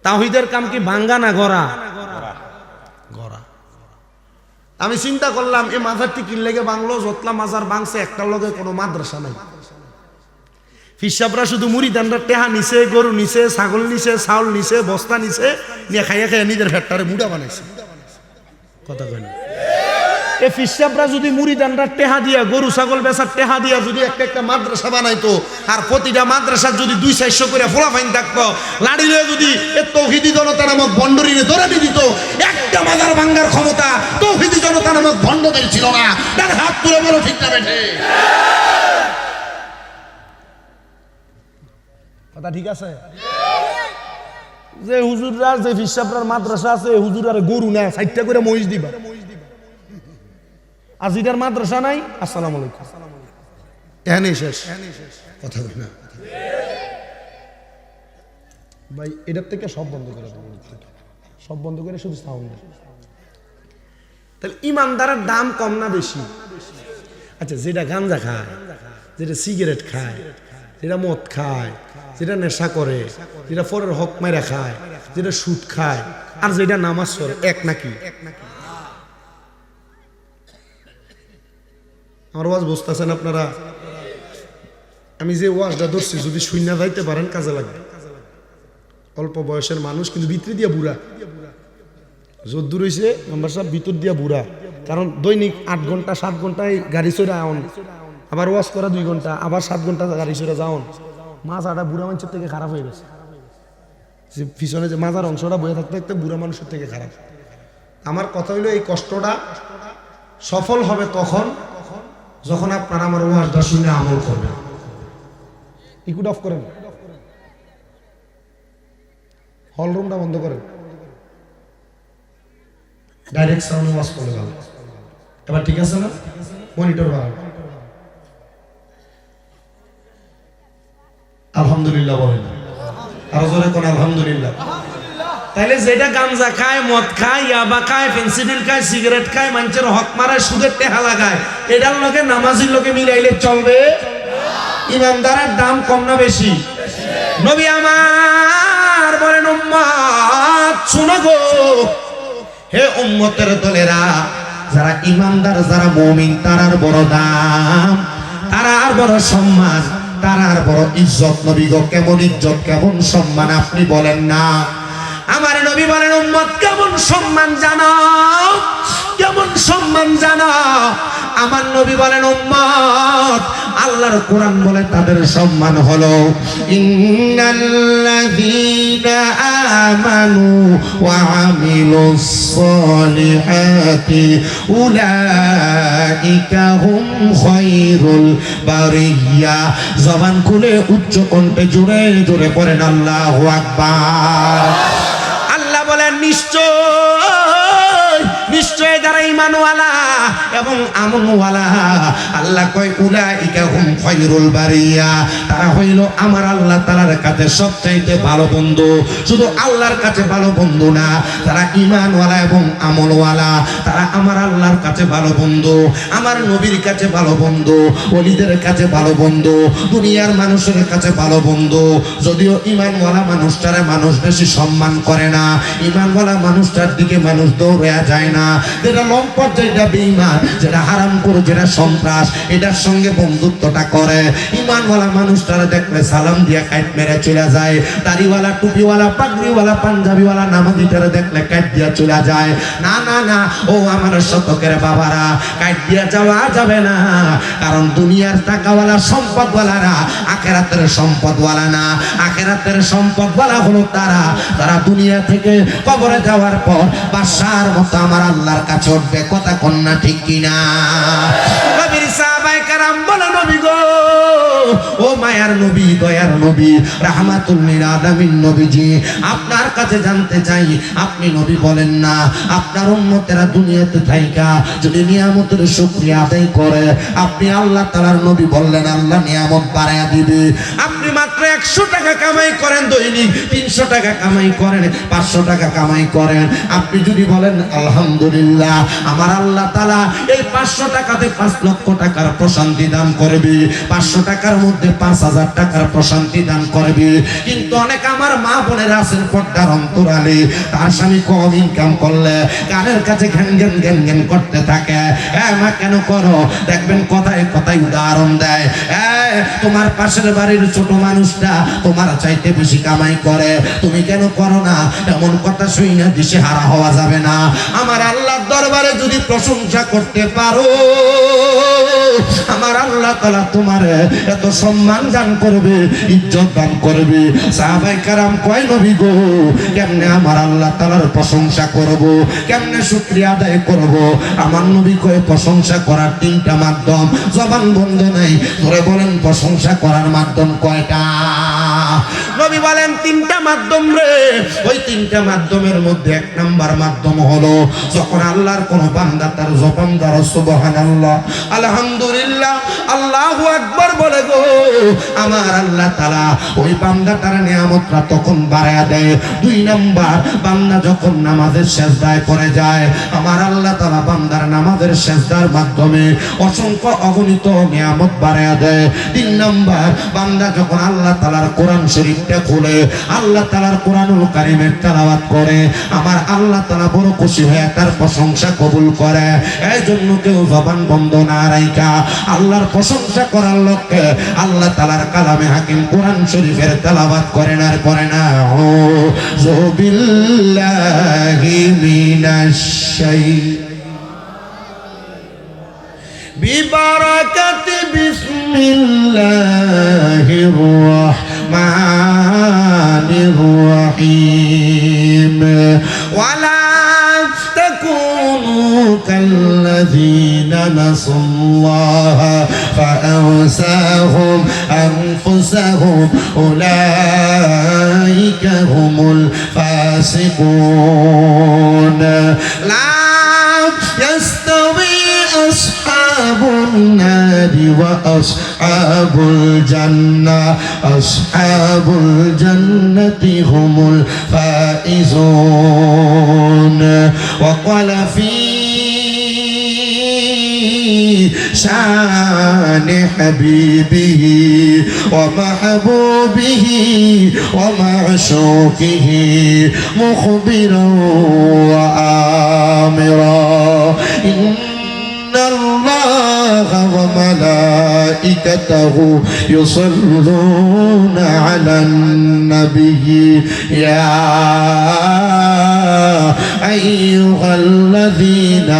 তাওহীদের কাম কি ভাঙ্গা না গড়া? গড়া। আমি চিন্তা করলাম এই মাজারটি কি লেগে বাংলো, যতলা মাজার বাংছে একটার লগে কোনো মাদ্রাসা নাই। ফিসাবরা শুধু মুরিদানরা টেহা নিছে, গরু নিছে, ছাগল নিছে, চাউল নিছে, বস্তা নিছে, নিয়ে খাইয়া খাইয়া নিজের ভেটটারে মুড়া বানাইছে। কথা কয় না? এই ফিসাবরা যদি মুরিদানরা টেহা দিয়া, গরু ছাগল বেচার টেহা দিয়া যদি একটা একটা মাদ্রাসা বানাইতো, আর প্রতিটা মাদ্রাসার যদি 200-400 করে ফোলাফাইন থাকতো, লাড়ি লয়ে যদি তৌহিদি জনতা নামক ভণ্ডরিনে ধরে দিত, একটা মাজার ভাঙ্গার ক্ষমতা তৌহিদি জনতা নামক ভণ্ডদের ছিল না। তার হাত তুলে বলো ঠিক না বেঠে? কথা ঠিক আছে? যে হুজুররা, যে ফিসাবরার মাদ্রাসা আছে, হুজুর আর গরু না 60টা করে মহিষ দিবা, আর যেটার মাদ্রাসা নাই আসসালামু আলাইকুম, এখানেই শেষ। কথা বলি না ভাই, এটার থেকে সব বন্ধ করে দেবো, সব বন্ধ করে শুধু সাউন্ড। তাহলে ইমানদারের দাম কম না বেশি? আচ্ছা, যেটা গাঁজা খায়, যেটা সিগারেট খায়, যেটা মদ খায়, যেটা নেশা করে, যেটা পরের হক মাইরা খায়, যেটা সুদ খায়, আর যেটা নামাজ পড়ে, এক নাকি? আমার ওয়াজ বুঝতেছেন আপনারা? আমি যে ওয়াজটা ধরছি যদি শূন্য যাইতে পারেন কাজে লাগবে। অল্প বয়সের মানুষ কিন্তু ভিতরে দিয়া বুড়া, যদ্দূর হয়েছে মেম্বার সাহেব ভিতর দিয়া বুড়া। কারণ দৈনিক 8 ঘন্টা 7 ঘন্টায় গাড়ি চড়ে আউন, আবার ওয়াজ করা 2 ঘন্টা, আবার 7 ঘন্টা গাড়ি চড়ে যাওন। মাজাটা বুড়া মানুষের থেকে খারাপ হয়ে গেছে। যে পিছনে যে মাজার অংশটা বয়ে থাকতে থাকতে বুড়া মানুষের থেকে খারাপ। আমার কথা হইলো এই কষ্টটা সফল হবে তখন যখন আপনারা আমার ওয়াজটা শুনে আমল করবেন। ইকুড অফ করেন, হল রুমটা বন্ধ করেন, ডাইরেক্ট সাউন্ড ওয়াজ করে দাও। এবার ঠিক আছে না? মনিটর বাড়ান। আলহামদুলিল্লাহ বলেন, আরো জোরে কোন আলহামদুলিল্লাহ। তাইলে যেটা গাঞ্জা খায়, মদ খায়, ইয়াবা খায়, ফেন্সিডিল খায়, সিগারেট খায়, মানুষের হক মারায়, সুদের টেহা লাগায়, এটার লোকে নামাজির লোকে মিলাইলে চলবে? ইমানদারের দাম কম না বেশি? নবী আমার বলেন, উম্মত শুনো গো, হে উম্মতের দলেরা, যারা ইমানদার, যারা মুমিন, তারার বড় দাম, তারার বড় সম্মান, তারার বড় ইজ্জত। নবী গো, কেমন ইজ্জত, কেমন সম্মান আপনি বলেন না? আমার নবী বলেন, উম্মত কেমন সম্মান জানো, কেমন সম্মান জানো? আমার নবী বলেন, উম্মত, আল্লাহর কোরআন বলে তাদের সম্মান হলো ইন্নাল্লাযীনা আমানু ওয়া আমিলুস সালিহাতি উলাইকা হুম খায়রুল বারিয়া। জবান খুলে উচ্চ কণ্ঠে জোরে জোরে পড়েন আল্লাহু আকবার। আল্লাহ বলেন, নিশ্চয় যারা ঈমানওয়ালা এবং আমলওয়ালা, আল্লাহ কয় উলাইকা হুম খায়রুল বারিয়া, তারা হইল আমার আল্লাহ তাআলার কাছে সবচাইতে ভালো বন্ধু। শুধু আল্লাহর কাছে ভালো বন্ধু না, তারা ঈমানওয়ালা এবং আমলওয়ালা, তারা আমার আল্লাহর কাছে ভালো বন্ধু, আমার নবীর কাছে ভালো বন্ধু, ওলিদের কাছে ভালো বন্ধু, দুনিয়ার মানুষের কাছে ভালো বন্ধু। যদিও ঈমানওয়ালা মানুষটারে মানুষ বেশি সম্মান করে না, ঈমানওয়ালা মানুষটার দিকে মানুষ দৌড়ে যায় না। যেটা লম্পট, যেটা বেঈমান, যেটা হারামখোর, যেটা সন্ত্রাস, এটার সঙ্গে বন্ধুত্বটা করে। ঈমানওয়ালা মানুষটারা দেখলে সালাম দিয়া কাট মেরে চলে যায়। দাড়িওয়ালা, টুপিওয়ালা, পাগড়িওয়ালা, পাঞ্জাবিওয়ালা, নামাজিটারে দেখলে কাট দিয়া চলে যায়। না না না, ও আমার শতকের বাবারা, কাট দিয়া যাওয়া যাবে না। কারণ দুনিয়ার টাকাওয়ালা, সম্পদওয়ালারা আখিরাতের সম্পদওয়ালা না। আখিরাতের সম্পদওয়ালা হলো তারা, তারা দুনিয়া থেকে কবরে যাওয়ার পর বাদশার মতো আমার আল্লাহর কাছে উঠবে। কথা কন্যা ঠিক কিনা? নবীর সাহাবায়ে কেরাম বলে, নবী গো, ও মায়ার নবী, দয়ার নবী, রাহমাতুল লিল আলামিন নবীজি, আপনার কাছে জানতে চাই, আপনি নবী বলেন না আপনার উম্মতেরা দুনিয়াতে থাইকা যদি নিয়ামতের শুকরিয়া আদায় করে, আপনি আল্লাহ তাআলার নবী বললেন আল্লাহ নিয়ামত বাড়ায়া দিবে। আপনি মাত্র 100 টাকা কামাই করেন দৈনিক, 300 টাকা কামাই করেন, 500 টাকা কামাই করেন, আপনি যদি বলেন আলহামদুলিল্লাহ, আমার আল্লাহ তাআলা এই 500 টাকাতে 5 লক্ষ টাকার প্রশান্তি দান করবে, 500 টাকার মধ্যে 5000 টাকার প্রশান্তি দান করবে। কিন্তু অনেক আমার মা বোনেরা আছেন পর্দার অন্তরালে, তার স্বামী কম ইনকাম করলে কানের কাছে ঘ্যান ঘ্যান ঘ্যান ঘ্যান করতে থাকে। মা কেন করো? দেখবেন কথায় কথায় উদাহরণ দেয়, তোমার পাশের বাড়ির ছোট মানুষটা তোমার চাইতে বেশি কামাই করে, তুমি কেন করো না? এমন কথা শুই না দিশে হারা হওয়া যাবে না। আমার আল্লাহর দরবারে যদি প্রশংসা করতে পারো, আমার আল্লাহ তাআলা তোমারে এত সম্মান দান করবে, ইজ্জত দান করবে। সাহাবায়ে কেরাম কয় নবী গো, কেমনে আমার আল্লাহ তাআলার প্রশংসা করব, কেমনে শুকরিয়া আদায় করব? আমার নবী কয় প্রশংসা করার 3টা মাধ্যম, জবান বন্ধ নাই, ধরে বলেন প্রশংসা করার মাধ্যম কয়টা? নবী বলেন 3টা মাধ্যম রে। ওই 3টা মাধ্যমের মধ্যে 1 নাম্বার মাধ্যম হলো যখন আল্লাহর কোন বান্দা তার জবান দ্বারা সুবহানাল্লাহ, আলহামদুলিল্লাহ, আল্লাহু আকবার বলে গো, আমার আল্লাহ তাআলা ওই বান্দাটার নিয়ামতটা তখন বাড়ায়া দেয়। 2 নাম্বার, বান্দা যখন নামাজের সিজদায় পড়ে যায়, আমার আল্লাহ তাআলা বান্দার নামাজের সিজদার মাধ্যমে অসংখ্য অগণিত নিয়ামত বাড়ায়া দেয়। 3 নাম্বার, বান্দা যখন আল্লাহ তাআলার কোরআন শরীফটা খুলে, আল্লাহ তাআলার কোরআনুল কারীমের তেলাওয়াত করে, আমার আল্লাহ তাআলা বড় খুশি হয়ে তার প্রশংসা কবুল করে। এই জন্য কেউ জবান বন্ধ না রাইখা আল্লাহর প্রশংসা করার লক্ষ্যে আল্লাহ তাআলার কালামে হাকিম কোরআন শরীফের তেলাওয়াত করেন আর করে না। আউযু বিল্লাহি মিনাশ বিবারাকাতি বিসমিল্লাহির রাহমানির রাহিম। ওয়ালা তাকুনু কাল্লাযীনা নাসাল্লাহা ফাআনসাহুম আনফুসাহুম উলাইকা হুমুল ফাসিকুন। লা ইয়াস্তাবি আসহাবুন নারি ওয়া আসহাবুল জান্নাহ, আসহাবুল জান্নাতি হুমুল ফাইজুন। ওয়া ক্বালা ফি শান হাবিবিহি ওয়া মাহবুবিহি ওয়া মা'শুকিহি মুখবিরান ওয়া আমিরা। الله وملائكته يصلون على النبي يا أيها الذين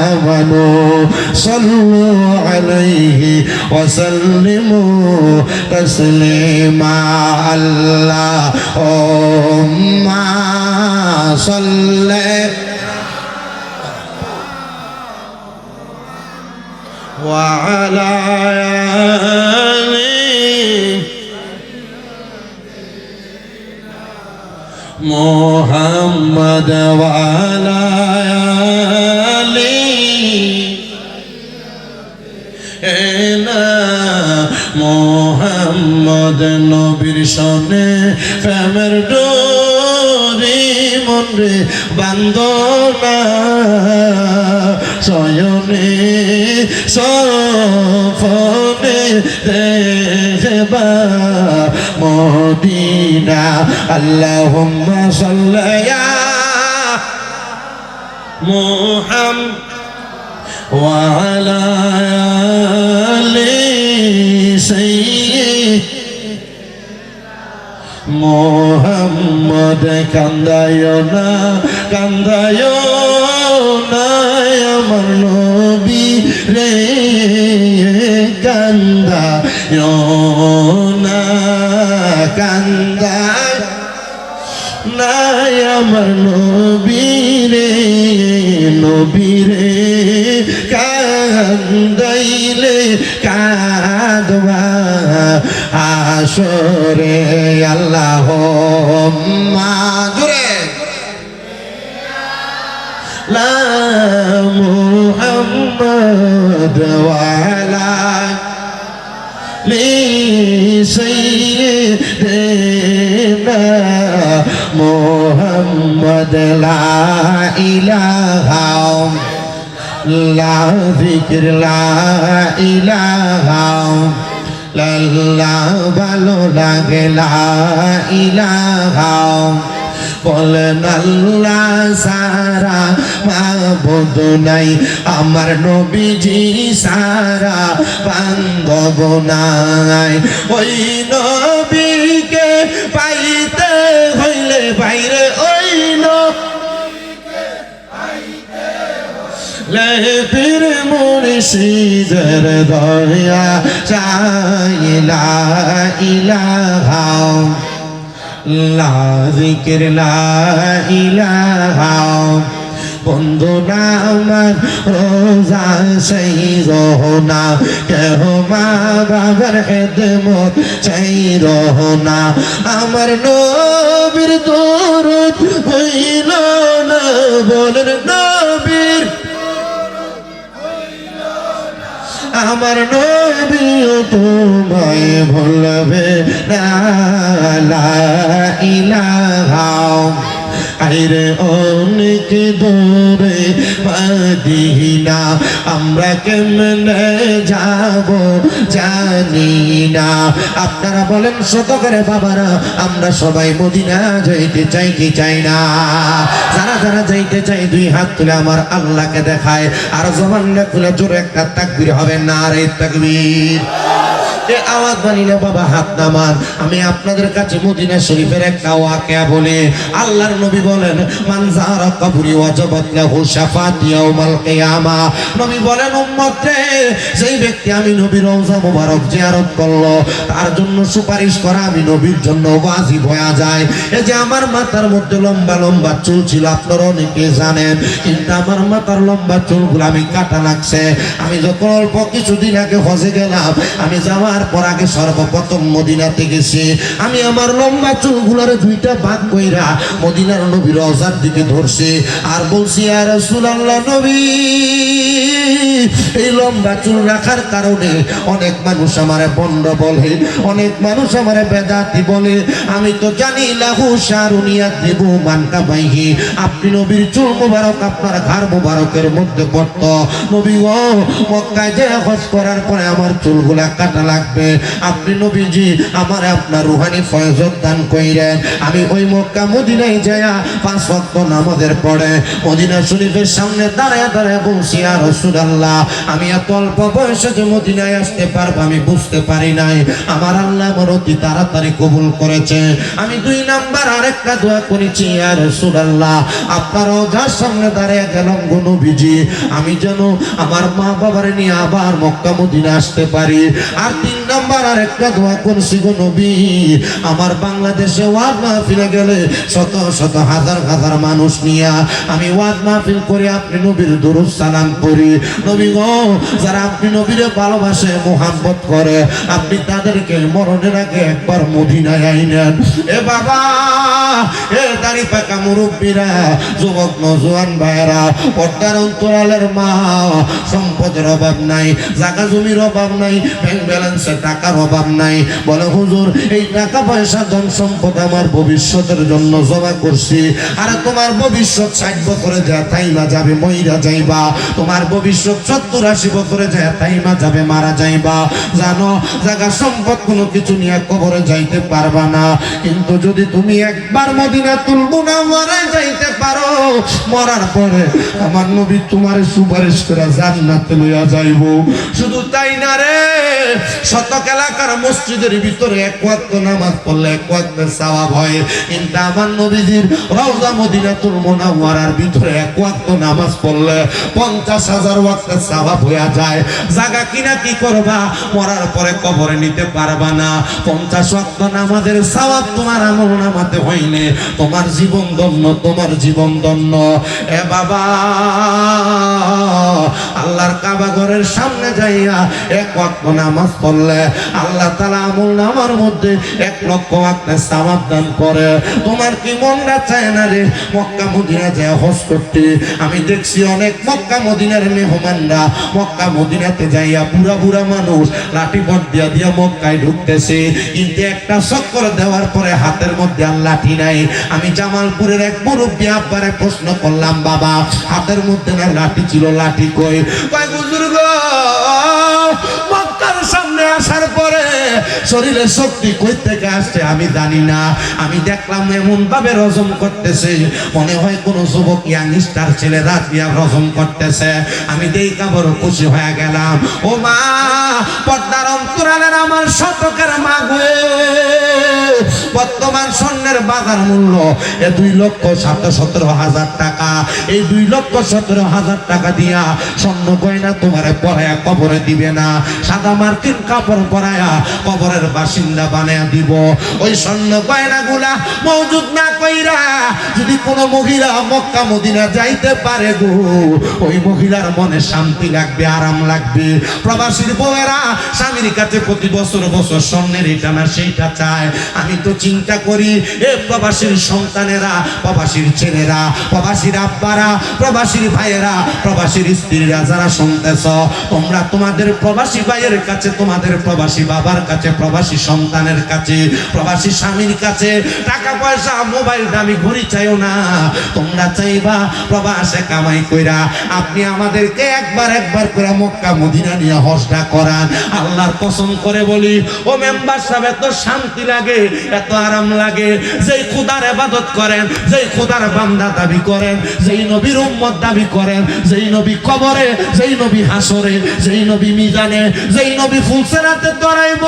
آمنوا صلوا عليه وسلموا تسليما. اللهم صل وعلى آله محمد وعلى آله محمد নবীর শনে প্রেমের ডোরি মনে বান্ধনা শয়নে সফনে দেখবা মদিনা। আল্লাহুম্মা সাল্লি আলা মুহাম্মাদ ওয়া আলা আলি সাইয়্যিদিনা মুহাম্মদ। কান্দায়ো না কান্দায়ো না আমার নবী রে, কান্দায়ো না কান্দায় না আমার নবী রে, নবী রে কান্দাইলে কাঁদবা হাসরে। আল্লাহুম্মা জুরে লা মুহাম্মাদ ওয়া আলা লি সাইয়্যিদিনা মোহাম্মদ লা ইলাহা লা যিকির লা ইলাহা লাল্লাহ ভালো লাগে লা ইলাহা বলেন আল্লাহ সারা মাবুদ নাই আমার নবীজি সারা বান্ধব নাই ওই নবীকে পাইতে হইলে বাইরে ওই পীর মুর্শিদের দয়া চাইলা ইলাহা লা যিকির লা ইলাহা বন্ধু না আমার রোজা সেই রহনা কেহ মা বাবার খেদমত চাই রহনা আমার নবীর দরুদ হইল না বলেন নবীর আমার নবীও তোমায় ভুলবে না লা ইলাহা আইরে অনেক দূরে মদিনা আমরা কেমনে যাব জানি না আপনারা বলেন শত করে বাবারা আমরা সবাই মদিনা যাইতে চাই কি চাই না যারা যারা যাইতে চাই দুই হাত তুলে আমার আল্লাহকে দেখায় আর জবানটা খুলে জোরে একটা তাকবীর হবে না রে তাকবীর এ আওয়াজ বানিলে বাবা হাত নামান আমি আপনাদের কাছে মদিনা শরীফের একটা ওয়াকিয়া বলি আল্লাহর নবী বলেন মান যারা কবরি ওয়াজাবাত লাহু শাফাআতি ইয়াউমাল কিয়ামা নবী বলেন উম্মত রে যেই ব্যক্তি আমি নবীর রওজা মোবারক জিয়ারত করলো তার জন্য সুপারিশ করা আমি নবীর জন্য ওয়াজিব হয়ে যায় এই যে আমার মাথার মধ্যে লম্বা লম্বা চুল ছিল আপনারা অনেকে জানেন কিন্তু আমার মাথার লম্বা চুলগুলো আমি কাটা লাগছে আমি যখন অল্প কিছুদিন আগে হজে গেলাম আমি যাওয়ার পর আগে সর্বপ্রথম মদিনাতে গেছি আমি আমার লম্বা চুলগুলোর দুইটা ভাগ কইরা মদিনার নবীর রওজার দিকে ধরছি আর বলছি ইয়া রাসূলুল্লাহ নবী এই লম্বা চুল রাখার কারণে অনেক মানুষ আমারে বন্ড বলে অনেক মানুষ আমারে বেদাতি বলে আমি তো জানি লাহু শারুনিয়াত দেবু মানকা বাইহি আপনি নবীর চুল মোবারক আপনার ঘাড় মোবারকের মধ্যে পড়ত নবী ও মক্কায় যে হজ করার পরে আমার চুলগুলা কাটা লাগবে আপনি নবীজি আমার আপনার রুহানি ফয়জত দান কইরেন আমি ওই মক্কা মদিনায় যায়া 5 ওয়াক্ত নামাজের পড়ে মদিনা শরীফের সামনে দাঁড়ায় দাঁড়ায় বলছি ইয়া রাসূলুল্লাহ আমি এত অল্প বয়সে যে মদিনায় আসতে পারবো আমি বুঝতে পারি নাই আমার আল্লাহ আমার অতি তাড়াতাড়ি কবুল করেছে আমি 2 নাম্বার আরেকটা দোয়া করেছি ইয়া রাসূলুল্লাহ আপনার রওজার সামনে দাঁড়ায় গেলাম গো নবীজি আমি যেন আমার মা বাবার নিয়ে আবার মক্কা মদিনা আসতে পারি আর 3 নাম্বার আরেকটা দোয়া করছি গো নবী আমার বাংলাদেশে ওয়াজ মাহফিলে গেলে শত শত হাজার হাজার মানুষ নিয়ে আমি ওয়াজ মাহফিল করে আপনি নবীর দরুদ সালাম করি নবী গো যারা আপনি নবীরে ভালোবাসে মোহাম্মত করে আপনি তাদেরকে মরণের আগে একবার মদিনায় আইনেন এ বাবা এ দাড়ি পাকা মুরব্বীরা যুবক নওজোয়ান ভাইরা পর্দার অন্তরালের মা সম্পদের অভাব নাই জায়গা জমির অভাব নাই ব্যাংক ব্যালেন্সে টাকার অভাব নাই বলে হুজুর এই টাকা পয়সা ধন সম্পদ আমার ভবিষ্যতের জন্য জমা করছি আর তোমার ভবিষ্যৎ 60 বছরে যা তাইমা যাবে মইরা যাইবা তোমার ভবিষ্যৎ 70-80 বছরে যা তাইমা যাবে মারা যাইবা জানো জায়গা সম্পদ কোনো কিছু নিয়ে কবরে যাইতে পারবা না কিন্তু যদি তুমি একবার মদিনাতুল মুনাওয়ারায় যাইতে পারো মরার পরে আমার নবী তোমার সুপারিশ করে জান্নাতে লইয়া যাইবো শুধু তাই না রে শতক এলাকার মসজিদের ভিতরে 1 ওয়াক্ত নামাজ পড়লে 1 ওয়াক্তের সওয়াব হয় কিন্তু আমার নবীজির রওজা মদিনাতুল মুনাওয়ারার ভিতরে 1 ওয়াক্ত নামাজ পড়লে 50,000 ওয়াক্তের সওয়াব হয়ে যায় জায়গা কিনা কি করবা মরার পরে কবরে নিতে পারবা না 50 ওয়াক্ত নামাজের সওয়াব তোমার আমলনামাতে হইলে তোমার জীবন ধন্য তোমার জীবন ধন্য এ বাবা আল্লাহর কাবা ঘরের সামনে যাইয়া 1 ওয়াক্ত নামাজ পড়লে আল্লাহ তাআলা আমলনামার মধ্যে 1 লক্ষ ওয়াক্তের সওয়াব দান করে তোমার কি মনটা চায় না রে মক্কা মদিনা যায় হজ করতে আমি দেখছি অনেক মক্কা মদিনার মেহমানরা মক্কা মদিনাতে যাইয়া বুড়া বুড়া মানুষ লাঠি বট দিয়া দিয়া মক্কায় ঢুকতেছে কিন্তু একটা চক্কর দেওয়ার পরে হাতের মধ্যে আর লাঠি নাই আমি জামালপুরের এক মুরব্বী আব্বারে প্রশ্ন করলাম, বাবা হাতের মধ্যে না লাঠি ছিল, লাঠি কই? কয় বুজুর্গ মক্কার সামনে আসার পরে শরীরে শক্তি কই থেকে আসছে আমি জানি না, আমি দেখলাম এমন ভাবে রজম করতেছে মনে হয় কোন যুবক ইয়াংস্টার ছেলে রাত দিয়া রজম করতেছে। আমি দেখা বড় খুশি হয়ে গেলাম। ও মা, পর্দার অন্তরালের আমার শতকের মা গো, বর্তমান স্বর্ণের বাজার মূল্য 2,17,000 টাকা। এই 2,17,000 টাকা দিয়া স্বর্ণ গয়না তোমারে পরায়া কবরে দিবে না, সাদা মার্কিন কাপড় পরায়া কবরের বাসিন্দা বানায়া দিব। ওই স্বর্ণ গয়না গুলা মজুদ না কইরা যদি কোনো মহিলা মক্কা মদিনা যাইতে পারে গো, ওই মহিলার মনে শান্তি লাগবে, আরাম লাগবে। প্রবাসীর বউয়েরা স্বামীর কাছে প্রতি বছর বছর স্বর্ণের এটা না সেইটা চায়। আমি তো চিন্তা করি এ প্রবাসীর সন্তানেরা, প্রবাসীর ছেলেরা, প্রবাসীর আব্বারা, প্রবাসীর ভাইয়েরা, প্রবাসীর স্ত্রীরা যারা শুনতেছ, তোমরা তোমাদের প্রবাসী ভাইয়ের কাছে, তোমাদের প্রবাসী বাবার কাছে, প্রবাসী সন্তানের কাছে, প্রবাসী স্বামীর কাছে টাকা পয়সা মোবাইল দামি ঘড়ি চাইও না। তোমরা চাইবা প্রবাসে কামাই কইরা আপনি আমাদেরকে একবার করে মক্কা মদিনা নিয়ে হজটা করান। আল্লাহর কসম করে বলি ও মেম্বার সাহেব, এত শান্তি লাগে, এত আরাম লাগে। যেই খোদার ইবাদত করেন, যেই খোদার বান্দা দাবি করেন, যেই নবীর উম্মত দাবি করেন, যেই নবী কবরে, যেই নবী হাসরে, যেই নবী মিজানে, যেই নবী ফুলসেরাতে দরাইব,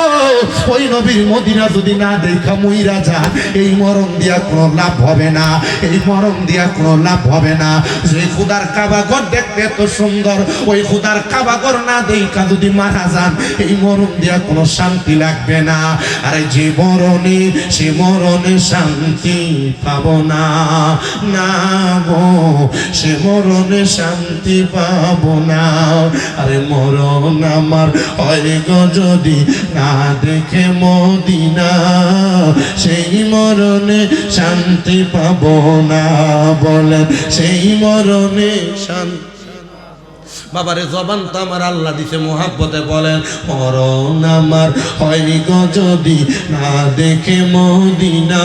ওই নবীর মদিনা যদি না দেখা মইরা যান, এই মরণ দিয়া কোনো লাভ হবে না, এই মরণ দিয়া কোনো লাভ হবে না। যে খোদার কাবাঘর দেখতে এত সুন্দর, ওই খোদার কাবাঘর না দেখা যদি মারা যান, এই মরণ দিয়া কোনো শান্তি লাগবে না। আরে যে মরণে, সে মরণে শান্তি পাবো না, না গো, সে মরণে শান্তি পাবো না। আরে মরণ আমার হয় গো যদি না দেখে মদিনা, সেই মরণে শান্তি পাবো না। বলেন সেই মরণে শান্তি। বাবারে জবান তো আমার আল্লাহ দিছে মোহাব্বতে, বলেন মরণ আমার হয় গো যদি না দেখে মদিনা,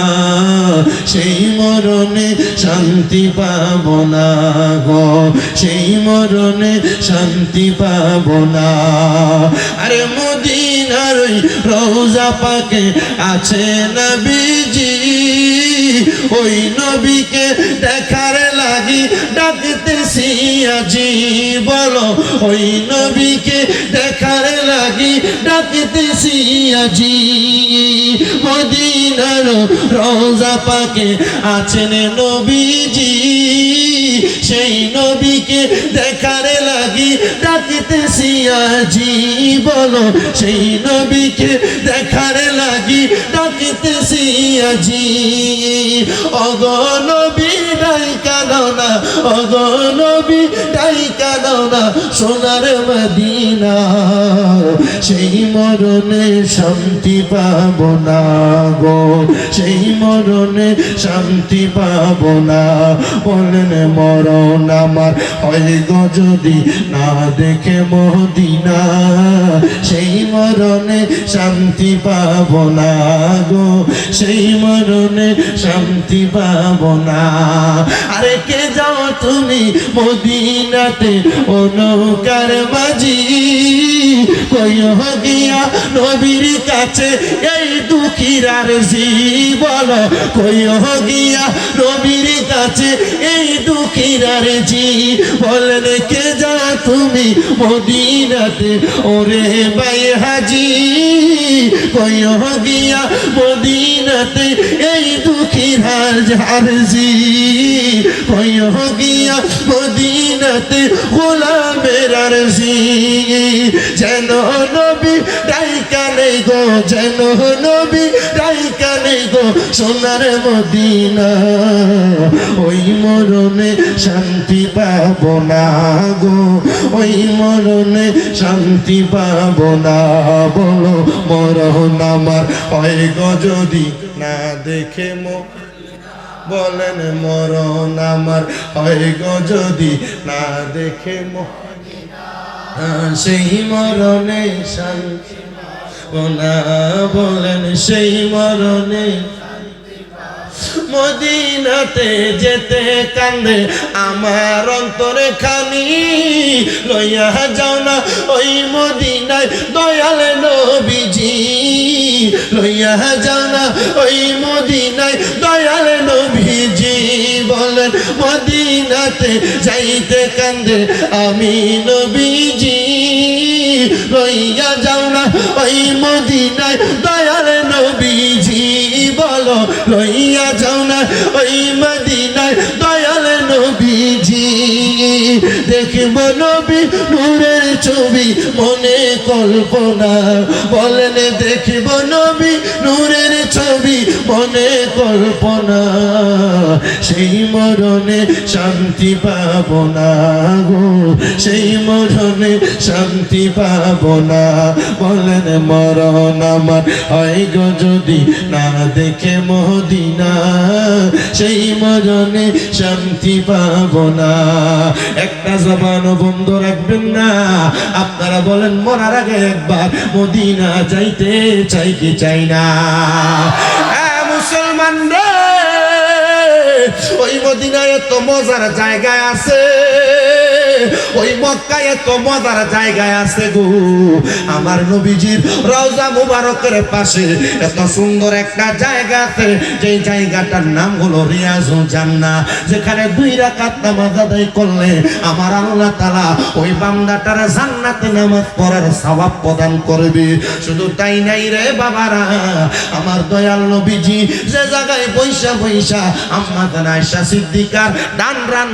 সেই মরণে শান্তি পাবো না গো, সেই মরণে শান্তি পাবো না। আরে মদিনার ওই রওজা পাকে আছে নবীজি, ওই নবীকে দেখার লাগি ডাকতেছি আজি। বলো ওই নবীকে দেখার লাগি ডাকতেছি আজি। মদিনার রওজা পাকে আছেন নবীজি, সেই নবীকে দেখার লাগি ডাকতেছি আজি। বলো সেই নবীকে দেখার লাগি ডাকতেছি আজি। ওগো নবী ডাইকা দাও না, ওগো নবী ডাইকা দাও না সোনার মদিনা, সেই মরণে শান্তি পাবো না গো, সেই মরণে শান্তি পাবো না। বলেন মরণ আমার হয় গো যদি না দেখে মদিনা, সেই মরণে শান্তি পাবো না গো, সেই মরণে শান্তি পাবো না। আরে কে যাও তুমি মদিনাতে ও নৌকার মাঝি, কই গিয়া নবীর কাছে এই দুঃখীর আরজি। বলো কই গিয়া নবীর কাছে এই দুঃখীর আরজি। বলেন কে যা তুমি মদিনাতে ওরে বাই হাজি, কই গিয়া মদিনাতে এই দুঃখীর আরজি। কই গিয়া মদিনাতে গোলামের আরজি। যেন নবী ডাইকা নেই গো, যেন নবী ডাইকা নেই গো সোনার মদিনা, ওই মরণে শান্তি পাবো না গো, ওই মরণে শান্তি পাবো না। বলো মরণ আমার হয় গো যদি না দেখে বলেন মরণ আমার হয় গো যদি না দেখে সেই মরণে শান্তি না। বলেন সেই মরণে মদিনাতে যেতে কান্দে আমার অন্তরে খানি লইয়া যাও না ওই মদিনায় দয়াল নবীজি লইয়া যাও না ওই মদিনায় দয়াল নবীজি বলেন মদিনাতে যাইতে কান্দে আমি নবীজি লইয়া যাও না ওই মদিনায় দয়াল নবীজি বলো লইয়া যাও না ওই মদিনায় দয়াল নবীজি দেখব নবী নূরের ছবি মনে কল্পনা বলেন দেখব নবী নূরের ছবি মনে কল্পনা সেই মরণে শান্তি পাব না গো সেই মরণে শান্তি পাব না বলেন মরণ আমার হয় গো যদি না দেখে মদিনা সেই মরণে শান্তি পাব না একটা জবানও বন্ধ রাখবেন না আপনারা বলেন মরার আগে একবার মদিনা যাইতে চাই কি চাই না মুসলমান রে ওই মদিনায় এত মজার জায়গায় আছে ওই মক্কায় এত মজার জায়গায় আছে গো আমার নবীজির রওজা মুবারকের পাশে এত সুন্দর একটা জায়গা আছে যেই জায়গাটার নাম হলো রিয়াজুল জান্নাহ যেখানে 2 রাকাত নামাজ আদায় করলে আমার আল্লাহ তাআলা ওই বান্দাটার জান্নাতে নামাজ পড়ার সওয়াব প্রদান করবে শুধু তাই নাই রে বাবারা আমার দয়াল নবীজি যে জায়গায় বৈশা বৈশা আম্মা জান আয়েশা সিদ্দিকার ডান রান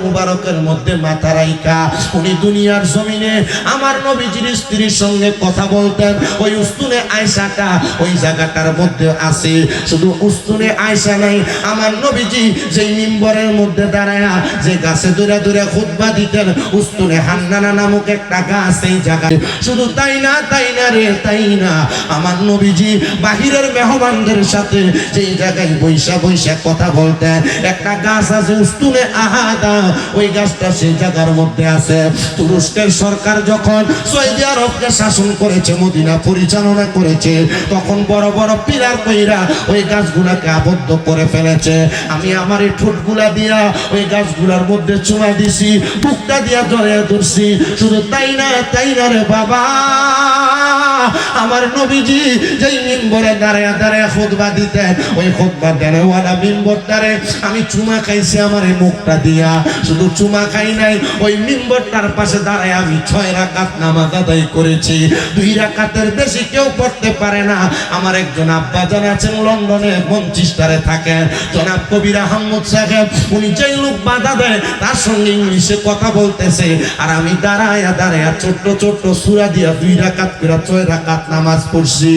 মুবারকের মধ্যে মাথা রাইখা উনি দুনিয়ার জমিনে আমার নবীজির স্ত্রীর সঙ্গে কথা বলতেন ওই উস্তুনে আয়েশাটা ওই জায়গাটার মধ্যে আছে শুধু উস্তুনে আয়েশা নাই আমার নবীজি যেই মিম্বরের মধ্যে দাঁড়ায়া যে গাছে দূরে দূরে খুতবা দিতেন উস্তুনে হান্নানা নামক একটা গাছ এই জায়গায় শুধু তাই না রে তাই না আমার নবীজি বাহিরের মেহমানদের সাথে যেই জায়গায় বৈশা বৈশা কথা বলতেন একটা গাছ আছে উস্তুনে আহাদা ওই গাছটা সেই জায়গার মধ্যে আছে তুরস্কের সরকার যখন সৌদি আরবকে শাসন করেছে মদিনা পরিচালনা করেছে তখন বড় বড় পিলার কইরা ওই গাছগুলাকে আবদ্ধ করে ফেলেছে আমি আমার এই ঠোঁটগুলা দিয়া ওই গাছগুলার মধ্যে চুমা দিছি বুকটা দিয়া জড়িয়ে ধরছি শুধু তাই না রে বাবা আমার নবীজি যেই মিম্বরে দাঁড়ায়া দাঁড়ায়া খুতবা দিতেন ওই খুতবা দেওয়ালা মিম্বরটারে আমি চুমা খাইছি আমার এই মুখটা দিয়া শুধু চুমা খাই নাই ওই মিম্বরটার পাশে দাঁড়ায় আমি 6 রাকাত নামাজ আদায় করেছি 2 রাকাতের বেশি কেউ পড়তে পারে না আমার একজন আব্বা জান আছেন লন্ডনে মঞ্চিস্টারে থাকেন জনাব কবির আহমদ সাহেব উনি যেই লোক বাধা দেয় তার সঙ্গে ইংলিশে কথা বলতেছে আর আমি দাঁড়ায়া দাঁড়ায়া ছোট্ট ছোট্ট সূরা দিয়া 2 রাকাত করে 6 রাকাত নামাজ পড়ছি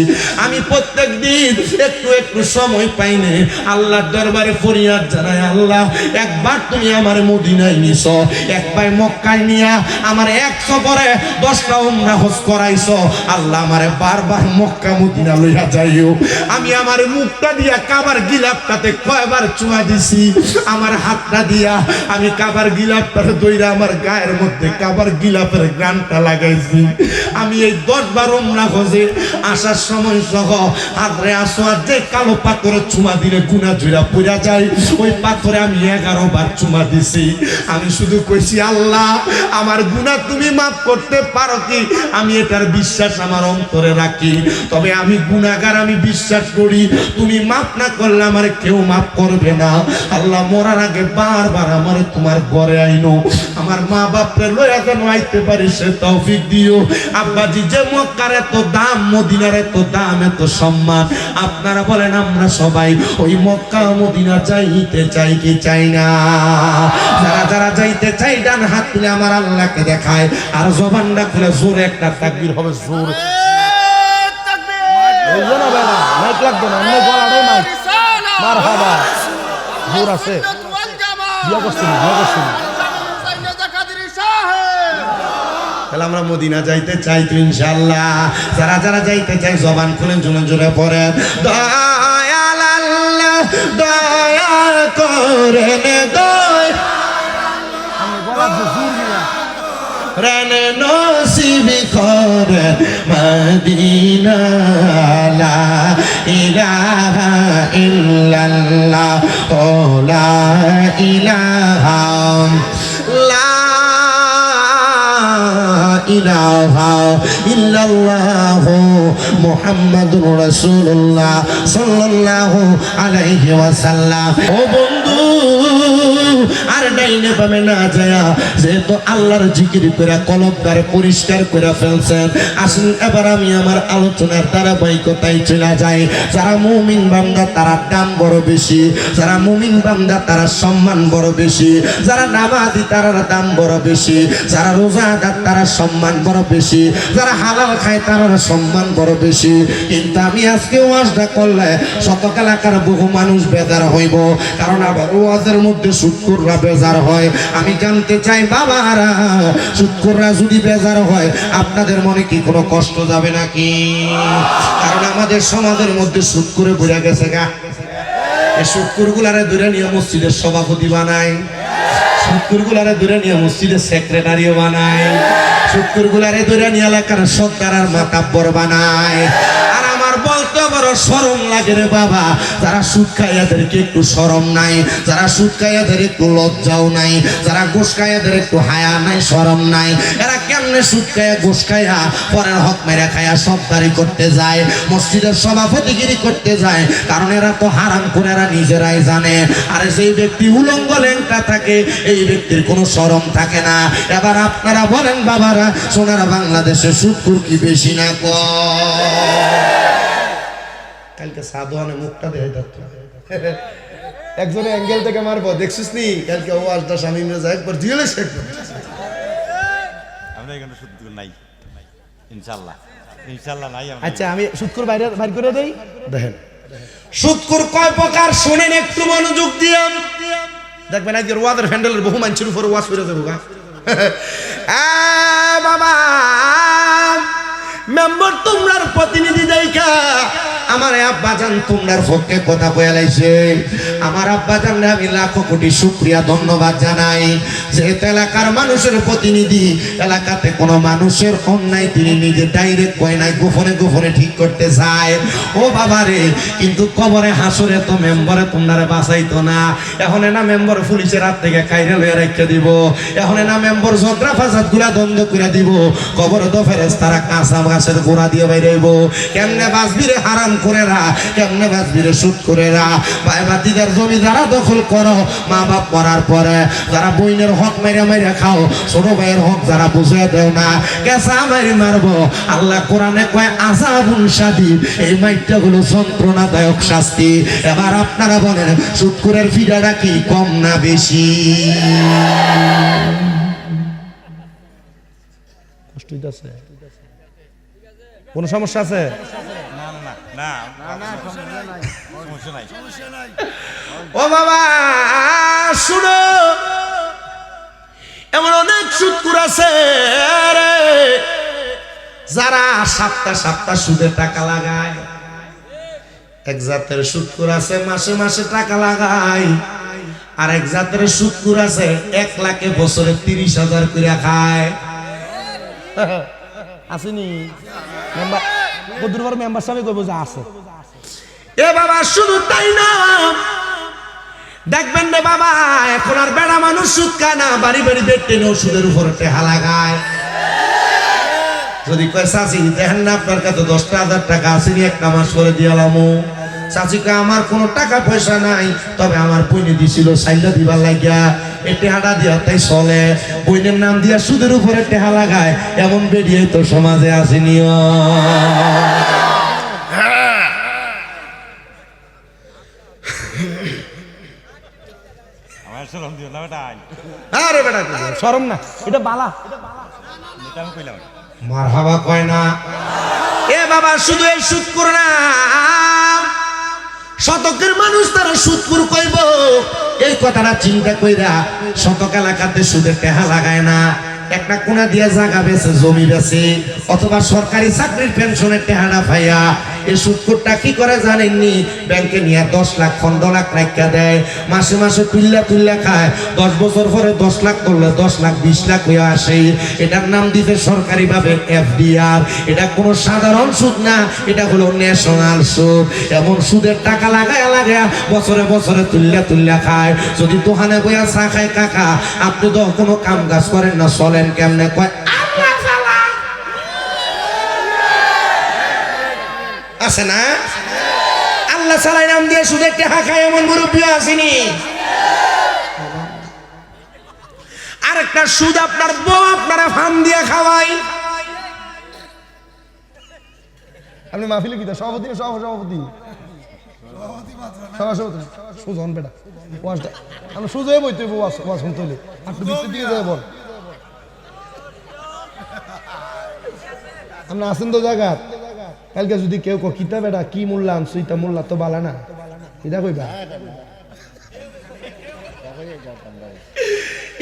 আমি প্রত্যেক দিন একটু একটু সময় পাইনে আল্লাহর দরবারে ফরিয়াদ জানাই আল্লাহ একবার তুমি আমার মদিনায় নিছো একবার মক্কায় নিয়া আমার 100 পরে 10টা উমরা হজ করাইছো আল্লাহ আমারে বারবার মক্কা মদিনা লইয়া যাইও আমি আমার মুখটা দিয়া কাবার গিলাফটাতে কয়বার চুমা দিছি আমার হাতটা দিয়া আমি কাবার গিলাফটারে দইরা আমার গায়ের মধ্যে কাবার গিলাফের গ্রানটা লাগাইছি আমি এই 10 বার উমরা হজে আসার সময় সহ হাতরে আসোয়ার যে কালো পাথরে চুমা দিলে গুনাহ জুড়া পড়া যায় ওই পাথরে আমি 11 বার চুমা দিছি আমি শুধু কইছি আল্লাহ আমার গুনাহ তুমি মাফ করতে পারো কি আমি এটার বিশ্বাস আমার অন্তরে রাখি তবে আমি গুনাহগার আমি বিশ্বাস করি তুমি মাফ না করলে আমার কেউ মাফ করবে না আল্লাহ মরার আগে বারবার আমার তোমার ঘরে আইনো আমার মা বাপরে লইয়া যেন আইতে পারি সে তৌফিক দিও আব্বাজি যে মক্কার এত দাম মদিনার এত দাম এত সম্মান আপনারা বলেন আমরা সবাই ওই মক্কা মদিনা যাইতে চাই কি চাই না যারা যারা যাইতে চাই ডান হাত তুলে আমার আল্লাহকে দেখায় আর জবানটা খুলে জোরে একটা তাকবীর হবে জোরে তাকবীর এই জন্য বাবা মাইক লাগবে না অন্য গলাটাই মাইক মারহাবা জোর আছে দিয়া করছেন তাহলে আমরা মদিনা যাইতে চাই তো ইনশাআল্লাহ যারা যারা যাইতে চাই জবান খুলে জোরে জোরে পড়েন দয়াল আল্লাহ দয়া করেন দয়া আমি বলা জোর দিয়া প্রাণ নসিব করেন মদিনা লা ইলাহা ইল্লাল্লাহ ও লা ইলাহা ইলাহা ইল্লাল্লাহ মুহাম্মাদুর রাসূলুল্লাহ সাল্লাল্লাহু আলাইহি ওয়াসাল্লাম। ও বন্ধু আর ডাইনে বামে না যায় যেহেতু আল্লাহর জিকির করে কলবটারে পরিষ্কার করে ফেলছেন, আসুন এবার আমি আমার আলোচনার ধারাবাহিকতায় চলে যাই। যারা মুমিন বান্দা তারা দাম বড় বেশি, যারা মুমিন বান্দা তারা সম্মান বড় বেশি, যারা নামাজি তারা দাম বড় বেশি, যারা রোজাদার তারা সম্মান বড় বেশি, যারা হালাল খায় তারা সম্মান বড় বেশি। কিন্তু আমি আজকে ওয়াজটা করলে শতক এলাকার বহু মানুষ বেজার হইব, কারণ আবার ওয়াজের মধ্যে সুদখোররা বেজার হয়। আমি জানতে চাই বাবারা, সুদখোররা যদি বেজার হয় আপনাদের মনে কি কোনো কষ্ট যাবে নাকি? কারণ আমাদের সমাজের মধ্যে সুদখোরে বুঝা গেছে গা। এই সুদখোরগুলারে দূরে নিয়ে মসজিদের সভাপতি বানায়, সুদখোরগুলারে দূরে নিয়ে মসজিদের সেক্রেটারিও বানায়, সুদখোরগুলারে দূরে নিয়ে এলাকার সরকার আর মাতাব্বর বানায়। আর আমার বলতে বড় শরম লাগে রে বাবা, যারা সুদ খায় এদেরকে একটু শরম নাই, যারা সুদ খায় এদের একটু লজ্জাও নাই, যারা ঘুষ খায় এদের একটু হায়া নাই, শরম নাই। এরা কেমনে সুদ খায়া ঘুষ খায়া পরের হক মেরে খায়া সবদারি করতে যায়, মসজিদের সভাপতিগিরি করতে যায়, কারণ এরা তো হারাম করে এরা নিজেরাই জানে। আর সেই ব্যক্তি উলঙ্গ লেংটা থাকে, এই ব্যক্তির কোনো শরম থাকে না। এবার আপনারা বলেন বাবারা, সোনারা বাংলাদেশে সুদখোর কি বেশি না কম? কালকে সাধুয়ানে মুখটা দেখে যাচ্ছে, একজনে অ্যাঙ্গেল থেকে মারবো, দেখছিস নি কালকে ও আসটা স্বামী মির্জা একবার দিলে শেখ। আমরা এখানে সুদখোর নাই ইনশাআল্লাহ, ইনশাআল্লাহ নাই। আচ্ছা আমি সুদখোর বাইরে বাইর করে দেই। দেখেন সুদখোর কয় প্রকার শুনেন একটু মনোযোগ দিয়ে, দেখবেন আজকের ওয়াদের হ্যান্ডেলের বহু মানুষের উপর ওয়াজ করে দেবো গা। বাবা মেম্বার তোমরার প্রতিনিধি দেখা আমার আব্বাজান তোমরার পক্ষে কথা বলাইছে। আমার আব্বাজান আমি লাখো কোটি শুকরিয়া ধন্যবাদ জানাই, যে এলাকার মানুষের প্রতিনিধি, এলাকাতে কোনো মানুষের অন্যায় তিনি নিজে ডাইরেক্ট কয় নাই, গোপনে গোপনে ঠিক করতে চায়। ও বাবারে, কিন্তু কবরে হাসরে তো মেম্বারে তোমরা বাঁচাইতো না। এখন না মেম্বার পুলিশের হাত থেকে কাইরে লয়ে রেখে দিব, এখন না মেম্বার ঝগড়া ফাসাদ গুলা দ্বন্দ্ব করে দিব, কবরে তো ফেরেশতারা কাঁচা গাছের গোড়া দিয়ে বাইরেব। কেমনে বাঁচবিরে হারাম করে রা, কেমনে বাঁচবিরে সুদ করে রা। ভাই বাতিদার জমি যারা দখল করো, মা বাপ মরার পরে যারা বইনের হক মেরে মেরে খাও, ছোট ভাইয়ের হক যারা বুঝে দেও না, কেসা মারি মারবো। আল্লাহ কোরআনে কয় আযাবুন শাদীদ, এই মাইটটা হলো যন্ত্রণাদায়ক শাস্তি। এবার আপনারা বলেন সুদখোরের ফিডাটা কি কম না বেশি? কষ্ট হইতাছে? কোন সমস্যা আছে? ও বাবা শুনো, এমন অনেক সুদখোর আছে রে, যারা সপ্তাহ সপ্তাহ সুদের টাকা লাগায়। এক জাতের সুদখোর আছে মাসে মাসে টাকা লাগায়, আর এক জাতের সুদখোর আছে 1 লাখে বছরে 30,000 করে খায়। আসেনি মেম্বার বদরুবার মেম্বার সাহেব কইবো যে আছে। এ বাবা শুধু তাই না, দেখবেন রে বাবা এখন আর বেড়া মানুষ সুদ খায় না, বাড়ি বাড়ি বেটে ওষুধের উপর টেহা লাগায়। যদি কয় চাচি দেখেন না আপনার কাছে 10,000 টাকা আসেনি, একটা মাস করে দিয়ালাম। চাচিকে আমার কোনো টাকা পয়সা নাই, তবে আমার বইনে দিছিল সাইলা দিবার লাগিয়া, এই টেহাটা দিয়া তাই চলে। বইনের নাম দিয়া সুদের উপরে টেহা লাগায়, এমন বেরিয়ে তো সমাজে আসেনি। আরে বেটা শরম না, এটা বালা মারহাবা কয় না। এ বাবা শুধু এই সুদখোর না, শতকের মানুষ তারা সুদখোর কইব, এই কথাটা চিন্তা কইরা শতক এলাকাতে সুদের টেহা লাগায় না। একটা কোনা দিয়ে জায়গা বেছে জমি বেছে অথবা সরকারি চাকরির পেনশনের টেহারা ভাইয়া এই সুদখোরটা কি করে জানেননি? ব্যাংকে নিয়ে 10 লাখ 15 লাখ রাখা দেয়, মাসে মাসে তুল্লা খায়, 10 বছর পরে 10 লাখ করলে 10 লাখ 20 লাখ হয়ে আসে। এটার নাম দিতে সরকারি ভাবে এফডিআর। এটা কোনো সাধারণ সুদ না, এটা হলো ন্যাশনাল সুদ। এমন সুদের টাকা লাগায় বছরে বছরে তুল্লা খায়। যদি দোকানে বইয়া চা খায় কাকা, আপনি তো কোনো কাম কাজ করেন না, চলেন কেমনে? কয় আছে না, আল্লাহ সালাই নাম দিয়ে সুদের টাকা খায় এমন মুরব্বী আসেনি। আরেকটা সুদ আপনার বউ আপনারা ফান দিয়ে খাওয়াই। আপনি মাহফিলে কি সভাপতি না সভাপতি সুজন বেটা আমরা সুজয়ে বইতে শুনতে হলে আপনি ভিতর দিকে যাই বল। আপনি আসেন তো জায়গা কালকে যদি কেউ কিতা বেটা কি মূল্যা আনছো ইটা মূল্যা তো বালা না, এটা কইবা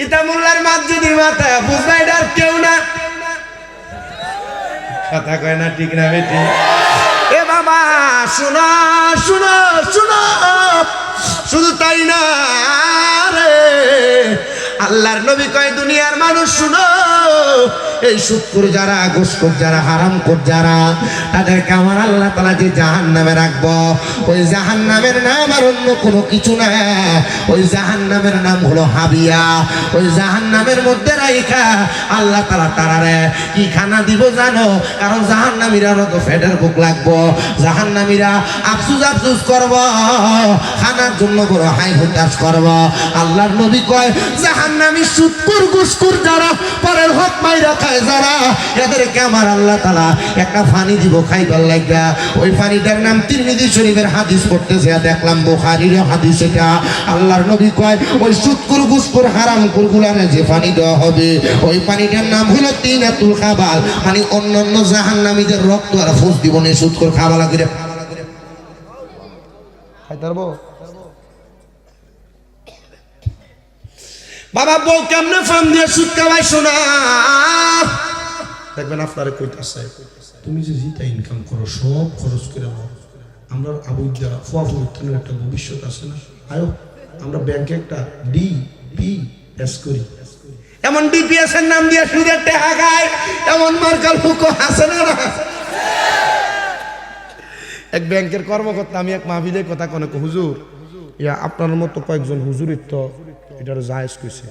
ইতা মোল্লার মাত যদি মাথা বুঝবা, এটা আর কেউ না। কথা কয় না, ঠিক না বেটি? এ বাবা শুনো শুনো শুনো, শুধু তাই না রে, আল্লাহর নবী কয় দুনিয়ার মানুষ শুনো, এই সুদখোর যারা, ঘুষখোর যারা, হারামখোর যারা, তাদেরকে আমার আল্লাহ তাআলা যে জাহান্নামে রাখবো, ওই জাহান্নামের নাম আর অন্য কোনো কিছু না। ওই জাহান্নামের নাম হলো হাবিয়া। ওই জাহান্নামের মধ্যে রাইখা আল্লাহ তাআলা তারারে কি খানা দিব জানো? কারণ জাহান্নামীরা তো ফেটের ভুক লাগবো, জাহান্নামীরা আফসুস করব, খানার জন্য বড় হাই হুতাশ করব। আল্লাহর নবী কয় জাহান্নামী সুদখোর ঘুষখোর যারা, পরের হক মাইরা খায় যারা, এদেরকে আমার আল্লাহ তাআলা একটা পানি দিব খাইবার লাগা। ওই পানিটার নাম তিরমিজি শরীফের হাদিস পড়তেছে, দেখলাম বুখারীর হাদিস। এটা আল্লাহর নবী কয় ওই সুদখোর ঘুষখোর হারামখোর গুলারে যে পানি দেওয়া হবে, ওই পানিটার নাম হলো তিনাতুল খাবাল, মানে অন্যান্য জাহান্নামীদের রক্ত আর ফুস দিব না সুদখোর খাবালা করে খাইতে পারবো। বাবা বউ কেমনে ফান দিয়ে সুদ খাওয়াই শোনা, দেখবেন আপনারে কইতাছে তুমি যে জিতা ইনকাম করো সব খরচ করে নাও, আমরা আবুদা ফুয়াফুর একটা ভবিষ্যৎ আছে না, আয়ো আমরা ব্যাংকে একটা ডিপিএস করি। এমন ডিপিএস এর নাম দিয়ে সুদের টাকা খায়, এমন মার্কাল ফুকো আছে না? এক ব্যাংকের কর্মকর্তা আমি এক মাহফিলের কথা কোন হুজুর, ইয়া আপনার মতো কয়েকজন হুজুরের তো এটার জায়েজ কইছে।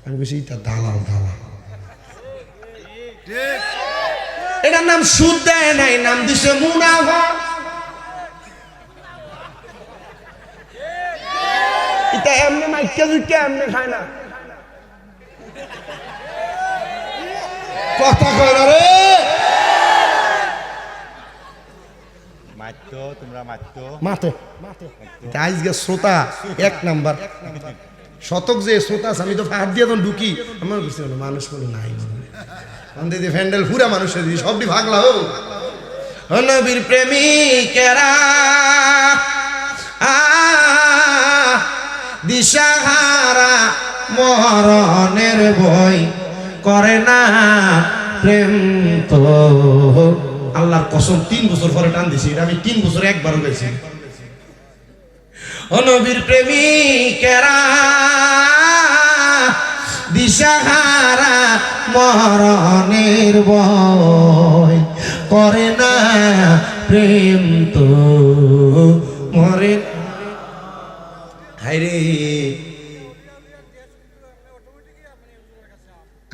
আমি কইছি এটা দালাল দালাল, এটার নাম সুদ দেয় নাই, নাম দিছে মুনাফা। এটা এমনি মাইকা জুইকা এমনি খায় না, কথা কয় না রে। মারতো তোমরা মারতো মাঠে আজকে শ্রোতা এক নাম্বার শতক যে শ্রোতা আছে, আমি তো হাত দিয়ে তখন ঢুকি, আমার বুঝতে পারলাম মানুষ কোনো নাই, আমাদের যে ফ্যান্ডেল পুরা মানুষের দিয়ে সবটি ভাগলা হোক। নবীর প্রেমিকেরা দিশাহারা মরণের ভয় করে না প্রেম তো। আল্লাহর কসম 3 বছর পরে টান দিছি, এটা আমি 3 বছরে একবারও গেছি। নবীর প্রেমিকেরা দিশাহারা মরণের ভয় করে না প্রেম তো মরে। হায়রে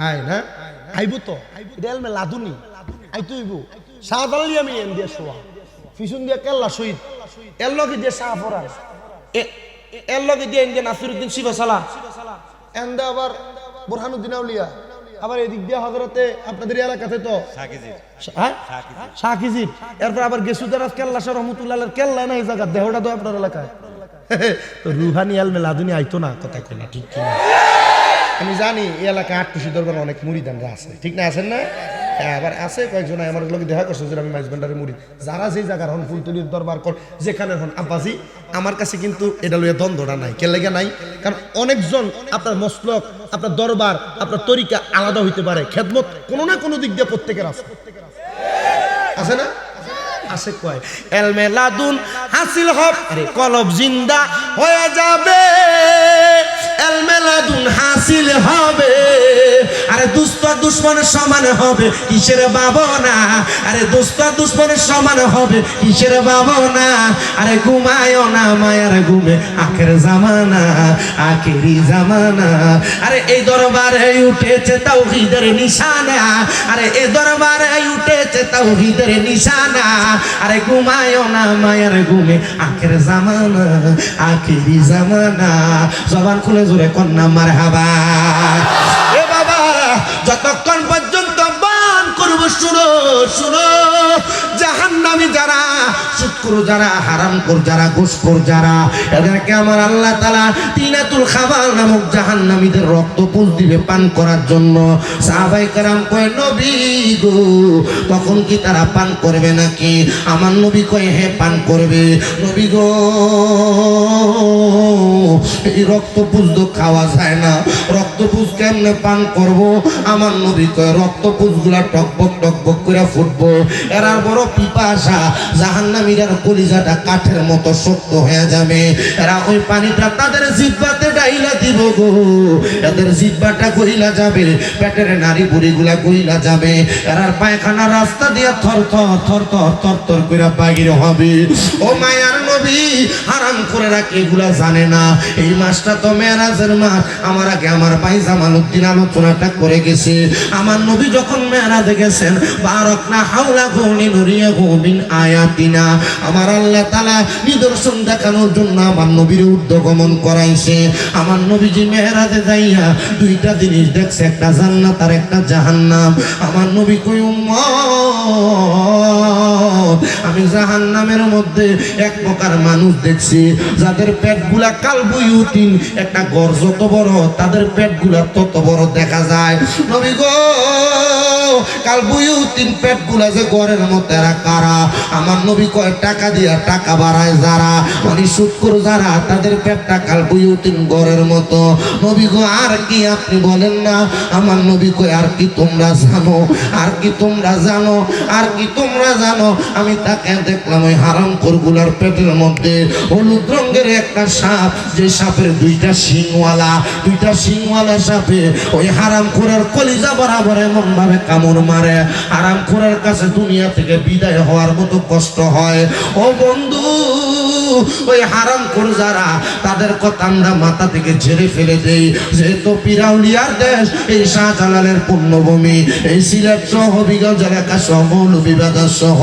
আয় না আইব তো এটা এলমে লাদুনি আইতইব সাদালি আমি এম দিয়ে শোয়া ফিসুন দিয়ে কেল্লা শহীদ এর লগে দিয়ে সাফ ওরা এর লগে দিয়ে ইন্ডিয়া নাসিরউদ্দিন শিবসালা এন্ড আবার বুরহানুদ্দিন আউলিয়া, আবার এদিক দিয়ে হযরতে আপনাদের এলাকাতে তো শাকিজির, এরপর আবার গেসুদারাজ কেল্লা শাহ রহমাতুল্লাহর কেল্লা না এই জায়গা দেহটা তো আপনার এলাকায়। তো রুহানি এলমে লাদুনি আইতো না, কথা কইলা ঠিক কিনা? আমি জানি এই এলাকায় ৮ দরবার অনেক মুরিদানরা আছে, ঠিক না? আছেন না? হ্যাঁ, আবার আছে কয়েকজন আমার লোকে দেখা করছে যে আমি মাইজবান্ডারে মুড়ি যারা যেই জায়গার হন ফুলতলির দরবার কর যেখানে হন আব্বাজি আমার কাছে কিন্তু এটা লইয়া দ্বন্দ্বটা নাই কে লেগে নাই, কারণ অনেকজন আপনার মসলক আপনার দরবার আপনার তরিকা আলাদা হইতে পারে, খেদমত কোনো না কোনো দিক দিয়ে প্রত্যেকের আছে না আছে কয় এলমে লাদুন হাসিল হব আরে কলব জিন্দা হয়ে যাবে, এলমে লাদুন হাসিল হবে, আরে দুষ্ট দুশ্মনের সমান হবে কিসের ভাবনা, আরে দুষ্ট দুশ্মনের সমান হবে কিসের ভাবনা, আরে ঘুমায় না মায়ার ঘুমে আখের জামানা আখেরি জামানা, আরে এই দরবারে উঠেছে তাওহীদের নিশানা, আরে এই দরবারে উঠেছে তাওহীদের নিশানা, আরে ঘুমায় না মায়ার ঘুমে আখের জামানা আখেরি জামানা। জবান খুলে জোরে কন্যা মারহাবা। এ বাবা যতক্ষণ পর্যন্ত বান করব শুনো শুনো, জাহান্নামী যারা সুদখোর যারা হারামখোর যারা ঘুষখোর যারা এদেরকে আমার আল্লাহ তাআলা তিনাতুল খাবাল নামক জাহান্নামীদের রক্ত পুষ দিবে পান করার জন্য। সাহাবায়ে কেরাম কয় নবী গো তখন কি তারা পান করবে নাকি? আমার নবী কয় হ্যাঁ পান করবে। নবী গো এই রক্ত পুষ তো খাওয়া যায় না, রক্ত পুষ কেমনে পান করব? আমার নবী কয় রক্ত পুষগুলা টকবক টকবক করে ফুটবো, এরার বড় পিপাসা, জাহান্নামীদের কলিজাটা কাঠের মতো শক্ত হয়ে যাবে, এরা ওই পানিটা তাদের জিহ্বাতে ডাইলা দিব গো, এদের জিহ্বাটা গইলা যাবে, পেটের নাড়ি বুড়িগুলা গইলা যাবে, এরার পায়খানা রাস্তা দিয়ে থর থর থর থর থর থর করে বাহির হবে। ও মায়ার নবী হারাম করে রাখে এগুলা জানে না, এই মাসটা তো মেরাজের মাস। আমার আগে আমার ভাই জামালউদ্দিন আলোচনাটা করে গেছে, আমার নবী যখন মেরাজে গেছেন বারাকনা হাওলা গুনি নুরিয়া গুমিন আয়াতিনা, আমার আল্লাহ তাআলা নিদর্শন দেখানোর জন্য আমার নবীর উদ্যগমন করাইছে। আমার নবীজি মেরাজে যাইয়া দুইটা জিনিস দেখছে, একটা জান্নাত আর একটা জাহান্নাম। আমার নবী কই উম্মত আমি জাহান্নামের মধ্যে এক প্রকার মানুষ দেখছি যাদের পেটগুলা কালবুয়ুতিন, একটা ঘর যত বড় তাদের পেটগুলা তত বড় দেখা যায়। নবী গো কালবুয়ুতিন পেটগুলা যে ঘরের মতো এরা কারা? আমার নবী কয় টাকা দিয়া টাকা বাড়ায় যারা, মানে সুদখোর যারা, তাদের পেটটা কালবুয়ুতিন ঘরের মতো। নবী গো আর কি আপনি বলেন না? আমার নবী কয় আর কি তোমরা জানো, আর কি তোমরা জানো, আর কি তোমরা জানো? আমি তাকে দেখলাম ওই হারামখোরগুলার পেটের মধ্যে হলুদ রঙের একটা সাপ, যে সাপের দুইটা শিংওয়ালা, দুইটা শিংওয়ালা সাপে ওই হারামখোরের কলিজা বরাবর এমন ভাবে কামড় মারে, হারামখোরের কাছে দুনিয়া থেকে বিদায় হওয়ার মতো কষ্ট হয়। ও বন্ধু ওই হারামখোর যারা, তাদের কথা আমরা মাথা থেকে ঝেড়ে ফেলে দেই। যেহেতু পিরাউলিয়ার দেশ, এই শাহজালালের পুণ্যভূমি, এই সিলেট সহ বিগত এলাকা সহ মৌলভীবাজার সহ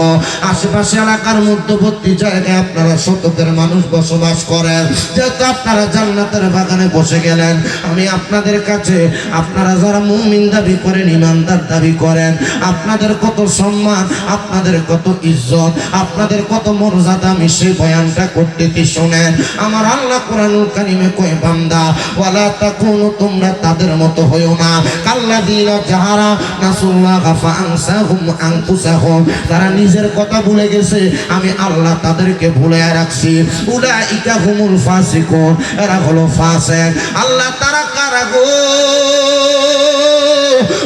আশেপাশে এলাকার মধ্যবর্তী জায়গায় আপনারা শতকের মানুষ বসবাস করেন। যেহেতু আপনারা জান্নাতের বাগানে বসে গেলেন, আমি আপনাদের কাছে আপনারা যারা মুমিন দাবি করেন, ইমানদার দাবি করেন, আপনাদের কত সম্মান, আপনাদের কত ইজ্জত, আপনাদের কত মর্যাদা, আমি সেই বয়ানটা করতেছি শুনেন। আমার আল্লাহ কোরআনুল কারীমে কয় বান্দা ওয়ালা তাকুনু, তোমরা তাদের মতো হইও না, কাল্লাযীনা যারা নাসুল্লাহ ফাআনসাহুম আনফুসাহুম, তারা নিজের কথা ভুলে গেছে, আমি আল্লাহ তাদেরকে ভুলে রাখছি। উলাইকা হুমুল ফাসিকুন, এরা হলো ফাসিক। আল্লাহ তারা কারা গো?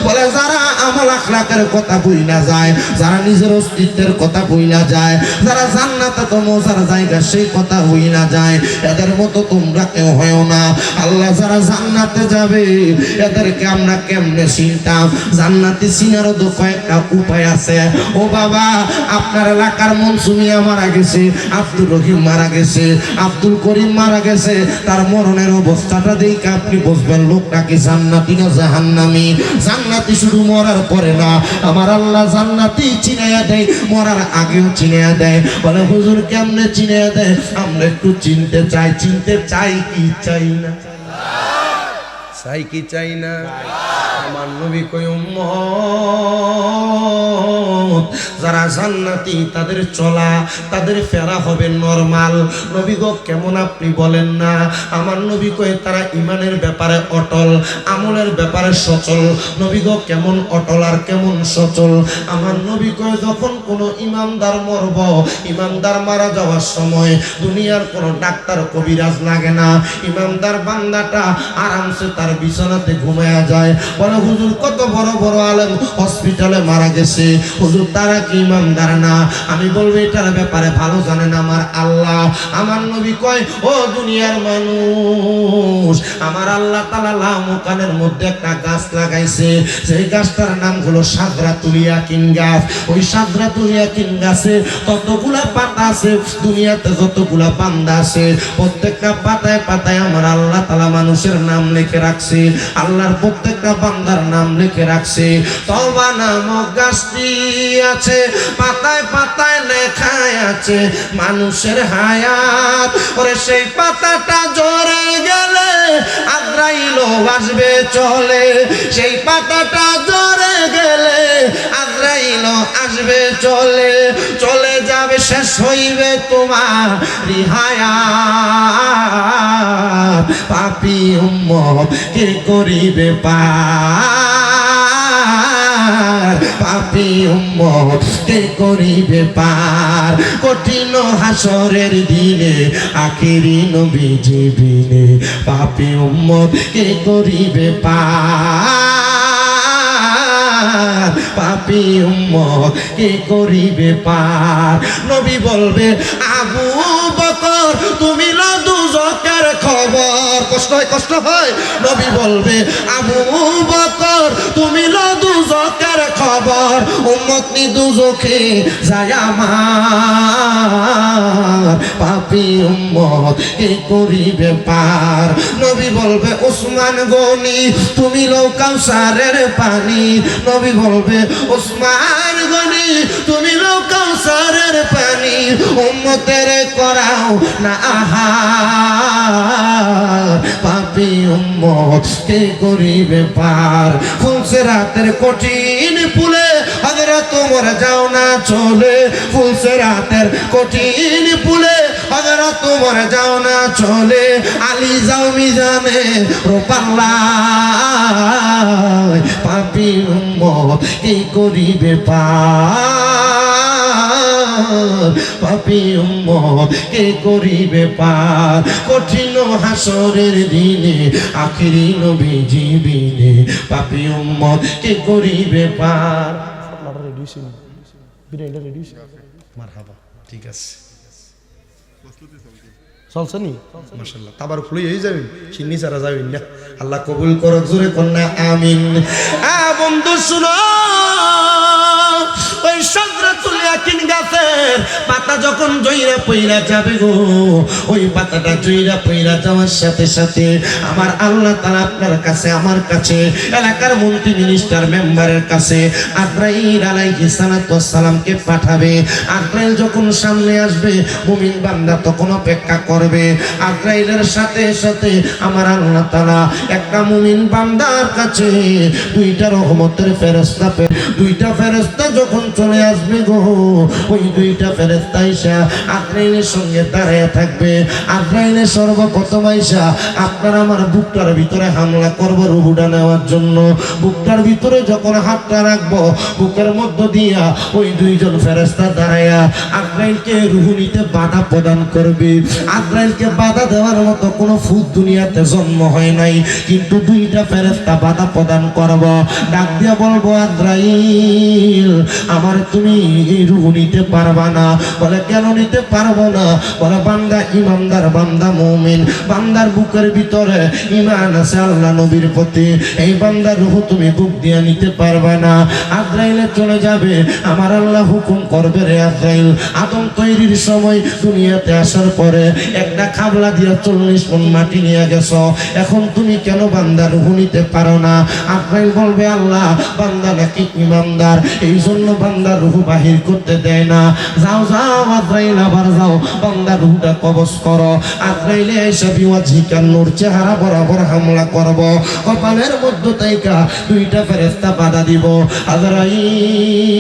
বলে যারা আমল আখলাকের কথা ভুইলা যায়, যারা নিজের অস্তিত্বের কথা ভুইলা যায়, যারা জান্নাতে তো মজার জায়গা সেই কথা ভুইলা যায়, এদের মতো তোমরা কেউ হয়ো না। আল্লাহ যারা জান্নাতে যাবে এদেরকে আমরা কেমনে চিনতাম? জান্নাতি চিনারও তো কয়েকটা উপায় আছে। ও বাবা আপনার এলাকার মনসুমিয়া মারা গেছে, আব্দুর রহিম মারা গেছে, আব্দুল করিম মারা গেছে, তার মরণের অবস্থাটা দেখে আপনি বুঝবেন লোকটা কি জান্নাতি না জাহান্নামী। জান্নাতি শুধু মরার পরে না, আমার আল্লাহ জান্নাতি চিনাইয়া দেয়, মরার আগেও চিনাইয়া দেয়। বলে হুজুর কেমনে চিনাইয়া দেয়? আমরা একটু চিনতে চাই, চিনতে চাই কি চাই না? চাই কি চাই না? আমার নবী কই উম্মত যারা জান্নাতি তাদের চলা তাদের ফেরা হবে নরমাল। নবী গো কেমন আপনি বলেন না? আমার নবী কই তারা ইমানের ব্যাপারে অটল, আমলের ব্যাপারে সচল। নবী গো কেমন অটল আর কেমন সচল? আমার নবী কই যখন কোনো ইমানদার মরব, ইমানদার মারা যাওয়ার সময় দুনিয়ার কোনো ডাক্তার কবিরাজ লাগে না। ইমানদার বান্দাটা আরামসে তার বিছানাতে ঘুমায়া যায়। বলে হুজুর কত বড় বড় আলেম হসপিটালে মারা গেছে, হুজুর তারা কি ইমানদার না? আমি বলবো এটার ব্যাপারে ভালো জানেন আমার আল্লাহ। আমার নবী কয় ও দুনিয়ার মানুষ, আমার আল্লাহ তাআলা লামুকানের মধ্যে একটা গাছ লাগাইছে, সেই গাছটার নাম হলো সাদরাতুল ইয়াকিন গাছ। ওই সাদরাতুল ইয়াকিন গাছে কতগুলা পাতা আছে, দুনিয়াতে যতগুলা বান্দা আছে প্রত্যেকটা পাতায় পাতায় আমার আল্লাহ তাআলা মানুষের নাম লিখে রাখছে, আল্লাহর প্রত্যেকটা বান্দার নাম লিখে রাখছে। তওবা নামক গাছটি আছে, পাতায় পাতায় লেখা আছে মানুষের হায়াত। ওরে সেই পাতাটা ঝরে গেলে আজরাইলও আসবে চলে, সেই পাতাটা ঝরে গেলে আজরাইলও আসবে চলে, চলে যাবে শেষ হইবে তোমার হায়াত। পাপী উম্মত কে করিবে পার, পাপী উম্মত কে করিবে পার। কঠিন হাসরের দিনে আখিরি নবীজি বিনে পাপী উম্মত কে করিবে পার, পাপী উম্মত কে করিবে পার। নবী বলবে আবু বকর তুমি লো দুজকের খবর। কষ্ট হয়, কষ্ট হয়। নবী বলবে আবু বকর তুমি লো দুজকের খবর, উম্মত নি দুজকে যায় আমার, পাপী উম্মত কে করিবে পার। নবী বলবে ওসমান গনি তুমি লো কাউসারের পানি। নবী বলবে ওসমান গনি তুমি লো কাউসারের পানি, উম্মতের করাও না আহার, পাপী উম্মত কে করিবে পার। ফুলসেরাতের কঠিন পুলে হযরত ওমর যাও না চলে, ফুলসেরাতের কঠিন পুলে হযরত ওমর যাও না চলে, আলী যাও মিজানে রোপাল্লায়, পাপী উম্মত কে করিবে পার, পাপী উম্মত কে করিবে পার। কঠিন হাসরের দিনে আখিরি নবীজি বিনে পাপী উম্মত কে করিবে পার। আপনারা রেডি হইছেন? বিরিয়ানিটা রেডি হইছে? মারহাবা, ঠিক আছে, চলছে নি? মাশাআল্লাহ। তাবার ফুলে হয়ে যাবেন, চিন্নি ছাড়া যাবেন না। আল্লাহ কবুল করো, জোরে কন্যা আমিন। বন্ধু শুনো, ওই সাদরাতুল ইয়াকিন গাছের পাতা যখন জইরা পইরা যাবে গো, ওই পাতাটা জইরা পইরা যাওয়ার সাথে সাথে আমার আল্লাহ তাআলা আপনার কাছে, আমার কাছে, এলাকার মন্ত্রী মিনিস্টার মেম্বারের কাছে আজরাইল আলাইহিস সালাতু ওয়াস সালামকে পাঠাবে। আজরাইল যখন সামনে আসবে মুমিন বান্দা তখন অপেক্ষা করবে। আজরাইলের সাথে সাথে আমার আল্লাহ তাআলা একটা মুমিন বান্দার কাছে দুইটা রহমতের ফেরেশতা, দুইটা ফেরেশতা যখন চলে আসবে গো, ওই দুইটা ফেরেশতা আইসা আজরাইলের সঙ্গে দাঁড়ায় থাকবে। আজরাইলের সর্বপ্রথম আইসা আপনার আমার বুকটার ভিতরে হামলা করবো রুহুটা নেওয়ার জন্য। বুকটার ভিতরে যখন হাতটা রাখবো, বুকের মধ্য দিয়া ওই দুইজন ফেরেশতা দাঁড়ায়া আজরাইলকে রুহু নিতে বাধা প্রদান করবে। আজরাইলকে বাধা দেওয়ার মতো কোনো ফুদ দুনিয়াতে জন্ম হয় নাই, কিন্তু দুইটা ফেরেশতা বাধা প্রদান করব। ডাক দিয়া বলবো আজরাইল আমার তুমি এই রুহু নিতে পারবা না। বলে কেন নিতে পারবো না? বলে বান্দা ইমানদার, বান্দা মুমিন, বান্দার বুকের ভিতরে ঈমান আছে আল্লাহ নবীর প্রতি, এই বান্দার রুহু তুমি বুক দিয়া নিতে পারবা না। আজরাইলে চলে যাবে, আমার আল্লাহ হুকুম করবে রে আজরাইল, আদম তৈরির সময় দুনিয়াতে আসার পরে একটা খাবলা দিয়া 40 মণ মাটি নিয়ে গেছো, এখন তুমি কেন বান্দার রুহু নিতে পারো না? আজরাইল বলবে আল্লাহ বান্দা নাকি ইমানদার, এই জন্য বান্দার রূহ বাহির করতে দেয় না। যাও যাও আজরাইল আবার যাও বান্দার রূহটা কবজ করো। আজরাইলে এসে বিওয়াজিকার নূর চেহারা বরাবর হামলা করব, কপালের মধ্য থেকে দুইটা ফেরেশতা বাধা দিব। আজরাইল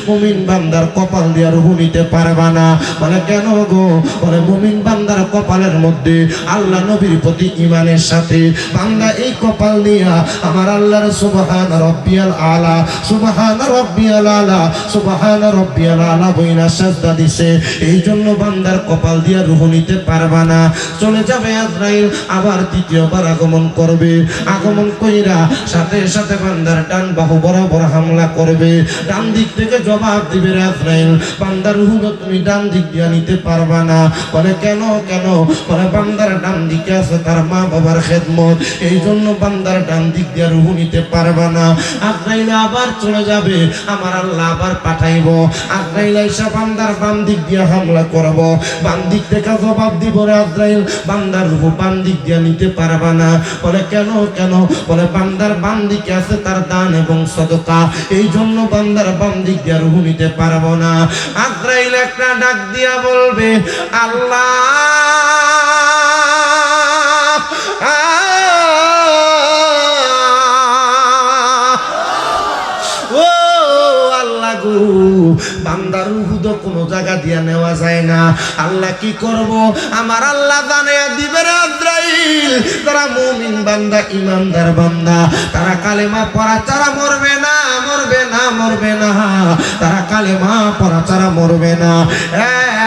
মুমিন বান্দার কপাল দিয়া রূহ নিতে পারবা না। বলে কেন গো? বলে মুমিন বান্দার কপালের মধ্যে আল্লাহ নবীর প্রতি ঈমানের সাথে বান্দা এই কপাল দিয়া আমার আল্লাহর সুবহান রাব্বিয়াল আলা, সুবহান রাব্বিয়াল আলা, সুবহান রাব্বিয়াল আলা বইনা সাজদা দিছে। এই জন্য বান্দার কপাল দিয়া রূহ নিতে পারবা না। চলে যাবে আজরাইল, আবার দ্বিতীয়বার আগমন করবে। আগমন কইরা সাথে সাথে বান্দার ডান বাহু বরাবর হামলা করবে। ডান দিক থেকে জবাব দিবে রে আজরাইল, বান্দার রূহ তুমি ডান দিক দিয়া নিতে পারবা না। বলে কেন কেন? বলে বান্দার ডান দিকে আছে তার মা বাবার খেদমত, এই জন্য বান্দার ডান দিক দিয়া রূহ নিতে পারবা না। আজরাইল আবার চলে যাবে, আমার আল্লাহ আবার পাঠাইব। আজরাইল এসে বান্দার বাম দিক দিয়া হামলা করব। বাম দিক থেকে জবাব দিব রে আজরাইল, বান্দার রূহ বাম দিক দিয়া নিতে পারবা না। বলে কেন কেন? বলে বান্দার বাম দিকে আছে তার দান এবং সদকা, এই জন্য বান্দার বাম দিক দিয়া রূহ নিতে পারবো না। আজরাইল একটা ডাক দিয়া বলবে, আল্লাহ ও আল্লাহ গো, বান্দার রূহ তো কোনো জায়গা দিয়া নেওয়া যায় না। আল্লাহ কি করব? আমার আল্লাহ জানিয়ে দিবে রে আজরাইল, তারা মুমিন বান্দা, ইমানদার বান্দা, তারা কালেমা পড়া ছাড়া মরবে না, মরবে না, মরবে না। তারা কালেমা পড়া ছাড়া মরবে না।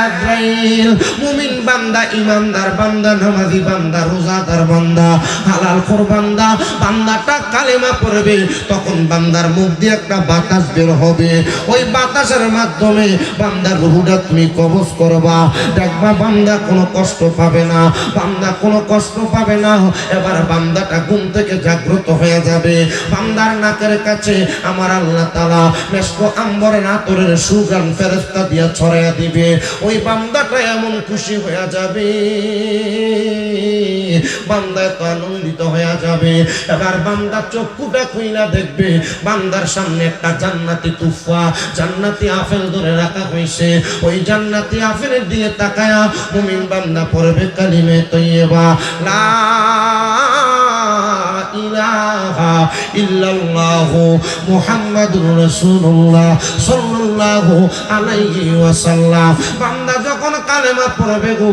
আজরাইল মুমিন বান্দা, ইমানদার বান্দা, নামাজি বান্দা, রোজাদার বান্দা, হালাল খোর বান্দা, বান্দাটা কালেমা পড়বে, তখন বান্দার মুখ দিয়ে একটা বাতাস বের হবে। ওই বাতাসের মাধ্যমে বান্দার রূহটা তুমি কবজ করবা। দেখবা বান্দা কোনো কষ্ট পাবে না, বান্দা কোনো কষ্ট পাবে না। এবার বান্দাটা ঘুম থেকে জাগ্রত হয়ে যাবে। বান্দার নাকের কাছে আমার আল্লাহ তাআলা মেশক আম্বরের আতরের সুগান ফেরেশতা দিয়া ছড়াইয়া দিবে। ওই বান্দাটা এমন খুশি হয়ে যাবে, বান্দা এত আনন্দিত হয়ে যাবে। এবার বান্দা চক্ষুটা খুইলা দেখবে, বান্দার সামনে একটা জান্নাতি তুফা, জান্নাতি আপেল ধরে রাখা হয়েছে। ওই জান্নাতি আপেলের দিকে তাকায়া মুমিন বান্দা পড়বে কালিমে তৈয়বা, লা ইলাহা ইল্লাল্লাহু মুহাম্মাদুর রাসূলুল্লাহ সাল্লাল্লাহু আলাইহি ওয়াসাল্লাম। বান্দা যখন কালেমা পড়বে গো,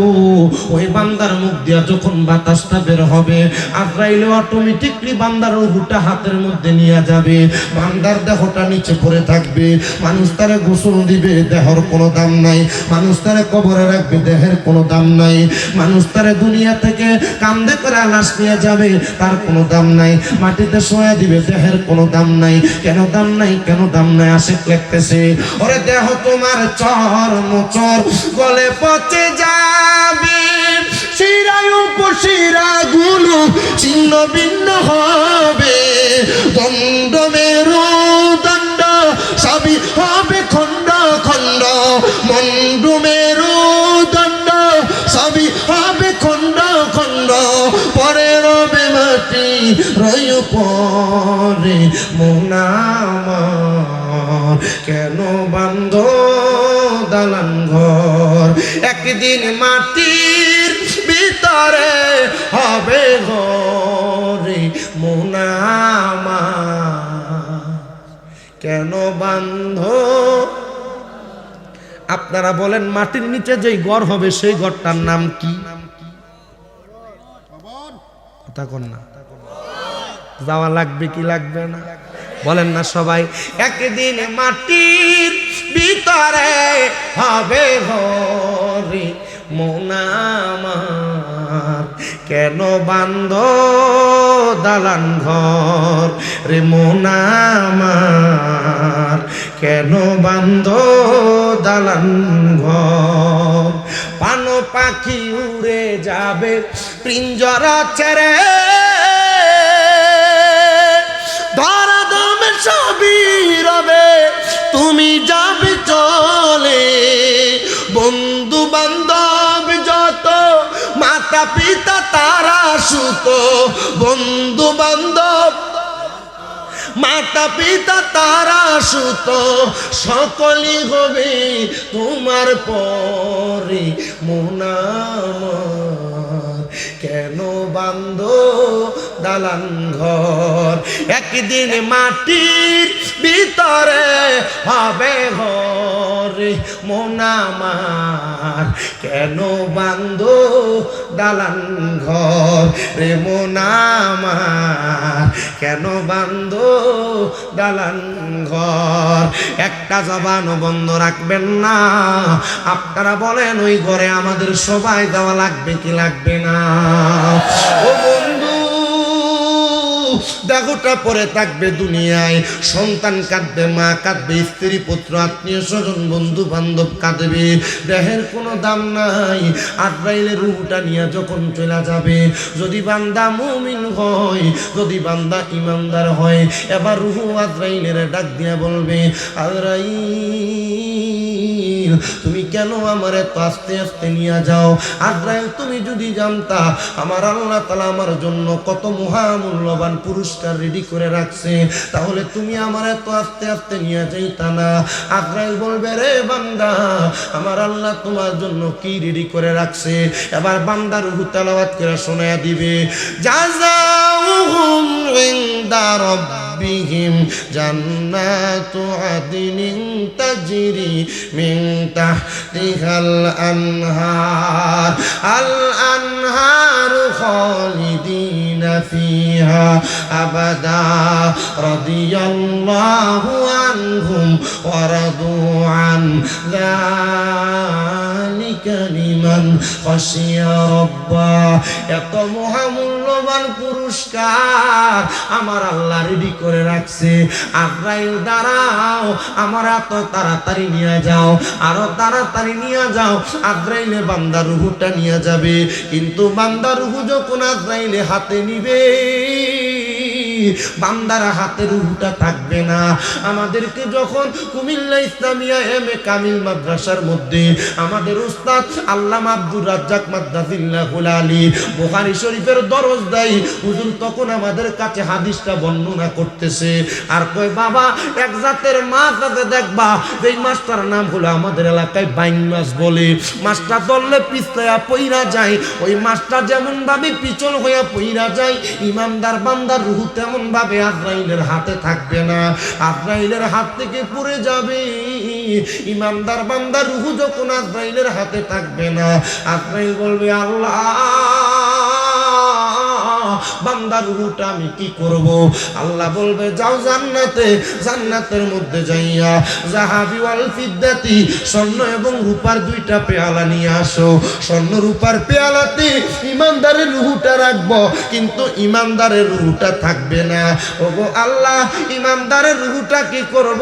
ওই বান্দার মুখ দিয়া যখন বাতাসটা বের হবে, আজরাইল অটোমেটিকলি বান্দার রূহটা হাতের মধ্যে নিয়ে যাবে। বান্দার দেহটা নিচে পড়ে থাকবে। মানুষ তারে গোসল দিবে, দেহর কোনো দাম নাই। মানুষ তারে কবরে রাখবে, দেহের কোনো দাম নাই। মানুষ তারে দুনিয়া থেকে কান্দে করে লাশ নিয়ে যাবে, তার কোনো দাম নাই। মাটিতে শোয়া দিবে, দেহের কোনো দাম নাই। কেন দাম নাই? কেন দাম নাই? আশিক লিখতেছে, ওরে দেহ তোমার চর মোচর গলে পচে যাবে, শিরায় উপশিরা গুলো ছিন্ন ভিন্ন হবে, দণ্ড মেরু দণ্ড সবই হবে খণ্ড খণ্ড, মণ্ড মেরু দণ্ড সবই হবে খণ্ড খণ্ড, পরে রবে মাটি রই পরে মোনামার, কেন বান্ধ দালান ঘর, একদিন মাটির ভিতরে হবে ঘরে মোনামার, কেন বান্ধ। আপনারা বলেন মাটির নিচে যেই ঘর হবে সেই ঘরটার নাম কি? কথা কন না, যাওয়া লাগবে কি লাগবে না? বলেন না সবাই। একদিন মাটির ভিতরে হবে ঘরে মোনামার, কেন বান্ধ দালান ঘর রে মোনামার, কেন বান্ধ দালান ঘর। পানো পাখি উড়ে যাবে পিঞ্জরা ছেড়ে, ধরা দমে সবই রবে তুমি যাবে চলে, বন্ধু বান্ধব যত মাতা পিতা তারা সুত, বন্ধু বান্ধব মাতা পিতা তারা সুত সকলই হবে তোমার পরে মোনামার কেন বান্ধ দালান ঘর একদিন মাটির ভিতরে হবে ঘরে মোনামার কেন বান্ধ দালান ঘর রে মোনামার কেন বান্ধ দালান ঘর একটা জবান বন্ধ রাখবেন না আপনারা বলেন ওই ঘরে আমাদের সবাই যাওয়া লাগবে কি লাগবে না ও বন্ধু দেখোটা পরে থাকবে দুনিয়ায় সন্তান কাঁদবে মা কাঁদবে স্ত্রী পুত্র আত্মীয় স্বজন বন্ধু বান্ধব কাঁদবে দেহের কোনো দাম নাই আজরাইলের রূহটা নিয়ে যখন চলে যাবে যদি বান্দা মুমিন হয় যদি বান্দা ইমানদার হয় এবার রূহ আজরাইলের ডাক দিয়া বলবে আজরাইল তুমি কেন আমার এত আস্তে আস্তে নিয়ে যাও আজরাইল তুমি যদি জানতা আমার আল্লাহ তাআলা আমার জন্য কত মহামূল্যবান পুরস্কার রেডি করে রাখছে তাহলে তুমি আমার এত আস্তে আস্তে নিয়ে যাইতা না আজরাইল বলবে রে বান্দা আমার আল্লাহ তোমার জন্য কি রেডি করে রাখছে এবার বান্দার রূহ তেলাওয়াত করে শোনায়া দিবে জাযাউহুম ইনদা রাব্বিহিম জান্নাতু আদনিন তাজরি মিন তাহতিহাল আনহার আল আনহারু খালিদিনা ফিহা আবাদা রাদিয়াল্লাহু আনহুম ওয়া রাদু আন যালিকা লিমান খাশিয়া রাব্বা এত মহামূল্যবান পুরস্কার আমার আল্লাহ রেডি করে রাখছে আজরাইল দাঁড়াও আমার এত তাড়াতাড়ি নিয়ে যাও আরো তাড়াতাড়ি নিয়ে যাও আজরাইলে বান্দার রূহটা নিয়ে যাবে কিন্তু বান্দার রূহ যখন আজরাইলে হাতে নিবে বান্দার হাতে রূহটা থাকবে না আমাদেরকে যখন কুমিল্লা ইসলামিয়া এম.এ কামিল মাদ্রাসার মধ্যে আমাদের উস্তাদ আল্লামা আব্দুর রাজ্জাক মাদ্দাজিল্লাহুল আলী বুখারী শরীফের দরজ দেয় হুজুর তখন আমাদের কাছে হাদিসটা বর্ণনা করতেছে আর কয় বাবা এক জাতের মাছ আছে দেখবা এই মাছটার নাম হলো আমাদের এলাকায় বাইন মাছ বলে মাছটা ধরলে পিছলা পইরা যায় ওই মাছটা যেমন ভাবে পিছল হইয়া পইরা যায় ইমানদার বান্দার রূহ তেমন ভাবে আজরাইলের হাতে থাকবে না আজরাইলের হাত থেকে পড়ে যাবে ইমানদার বান্দার রূহ যখন আজরাইলের হাতে থাকবে না আজরাইল বলবে আল্লাহ বান্দার রূহটা আমি কি করব আল্লাহ বলবে যাও জান্নাতে জান্নাতের মধ্যে যাইয়া যাহাবি ওয়াল ফিদ্দাতি স্বর্ণ এবং রূপার দুইটা পেয়ালা নিয়ে আসো স্বর্ণ রূপার পেয়ালাতে ইমানদারের রূহটা রাখবো কিন্তু ইমানদারের রূহটা থাকবে না ওগো আল্লাহ ইমানদারের রূহটা কি করব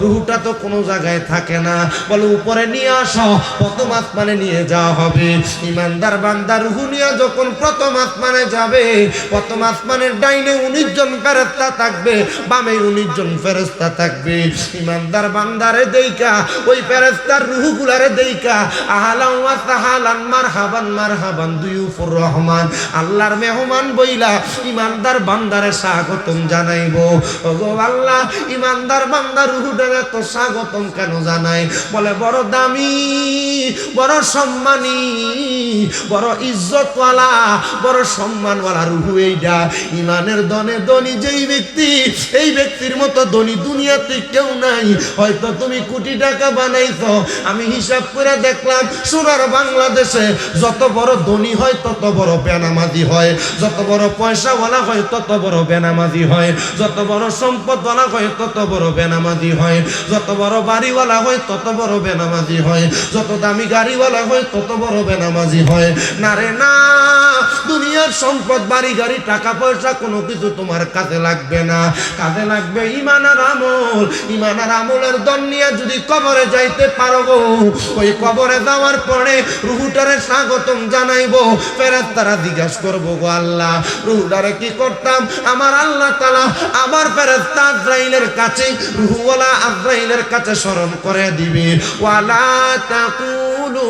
রূহটা তো কোনো জায়গায় থাকে না বলে উপরে নিয়ে আসো প্রথম আসমানে নিয়ে যাওয়া হবে ইমানদার বান্দার রূহ নিয়ে যখন প্রথম আসমানে যাবে প্রথম আসমানের ডাইনে 19 জন ফেরেশতা থাকবে বামে 19 জন ফেরেশতা থাকবে ইমানদার বান্দারে দেইকা ওই ফেরেশতার রূহগুলারে দেইকা আহলান ওয়া সাহালান মারহাবান মারহাবান দুয়ুফুর রহমান আল্লাহর মেহমান বইলা ইমানদার বান্দারে স্বাগতম জানাইবো ওগো আল্লাহ ইমানদার বান্দার রূহটারে তো স্বাগতম কেন জানাই বলে বড় দামি বড় সম্মানী বড় ইজ্জতওয়ালা বড় সম্মানওয়ালা রূহ এইটা ইমানের দনে ধনী যেই ব্যক্তি এই ব্যক্তির মতো ধনী দুনিয়াতে কেউ নাই হয়তো তুমি কোটি টাকা বানাইছো আমি হিসাব করে দেখলাম সোনার বাংলাদেশে যত বড় ধনী হয় তত বড় বেনামাজি হয় যত বড় পয়সাওয়ালা হয় তত বড় বেনামাজি হয় যত বড় সম্পদওয়ালা হয় তত বড় বেনামাজি হয় যত বড় বাড়িওয়ালা হয় তত বড় বেনামাজি হয় যত দামি গাড়িওয়ালা হয় তত বড় বেনামাজি হয় না রে না দুনিয়ার সম্পদ বাড়ি গাড়ি টাকা পয়সা কোনো কিছু তোমার কাজে লাগবে না কাজে লাগবে ঈমান আর আমল ঈমান আর আমলের দন নিয়ে যদি কবরে যাইতে পারো গো ওই কবরে যাওয়ার পরে রূহটারে স্বাগতম জানাইবো ফেরেশতারা জিজ্ঞাসা করবো গো আল্লাহ রূহটারে কি করতাম আমার আল্লাহ তাআলা আমার ফেরেশতা আজরাইলের কাছে রূহওয়ালা আজরাইলের কাছে স্মরণ করে দিবে ওয়ালা তাকুলু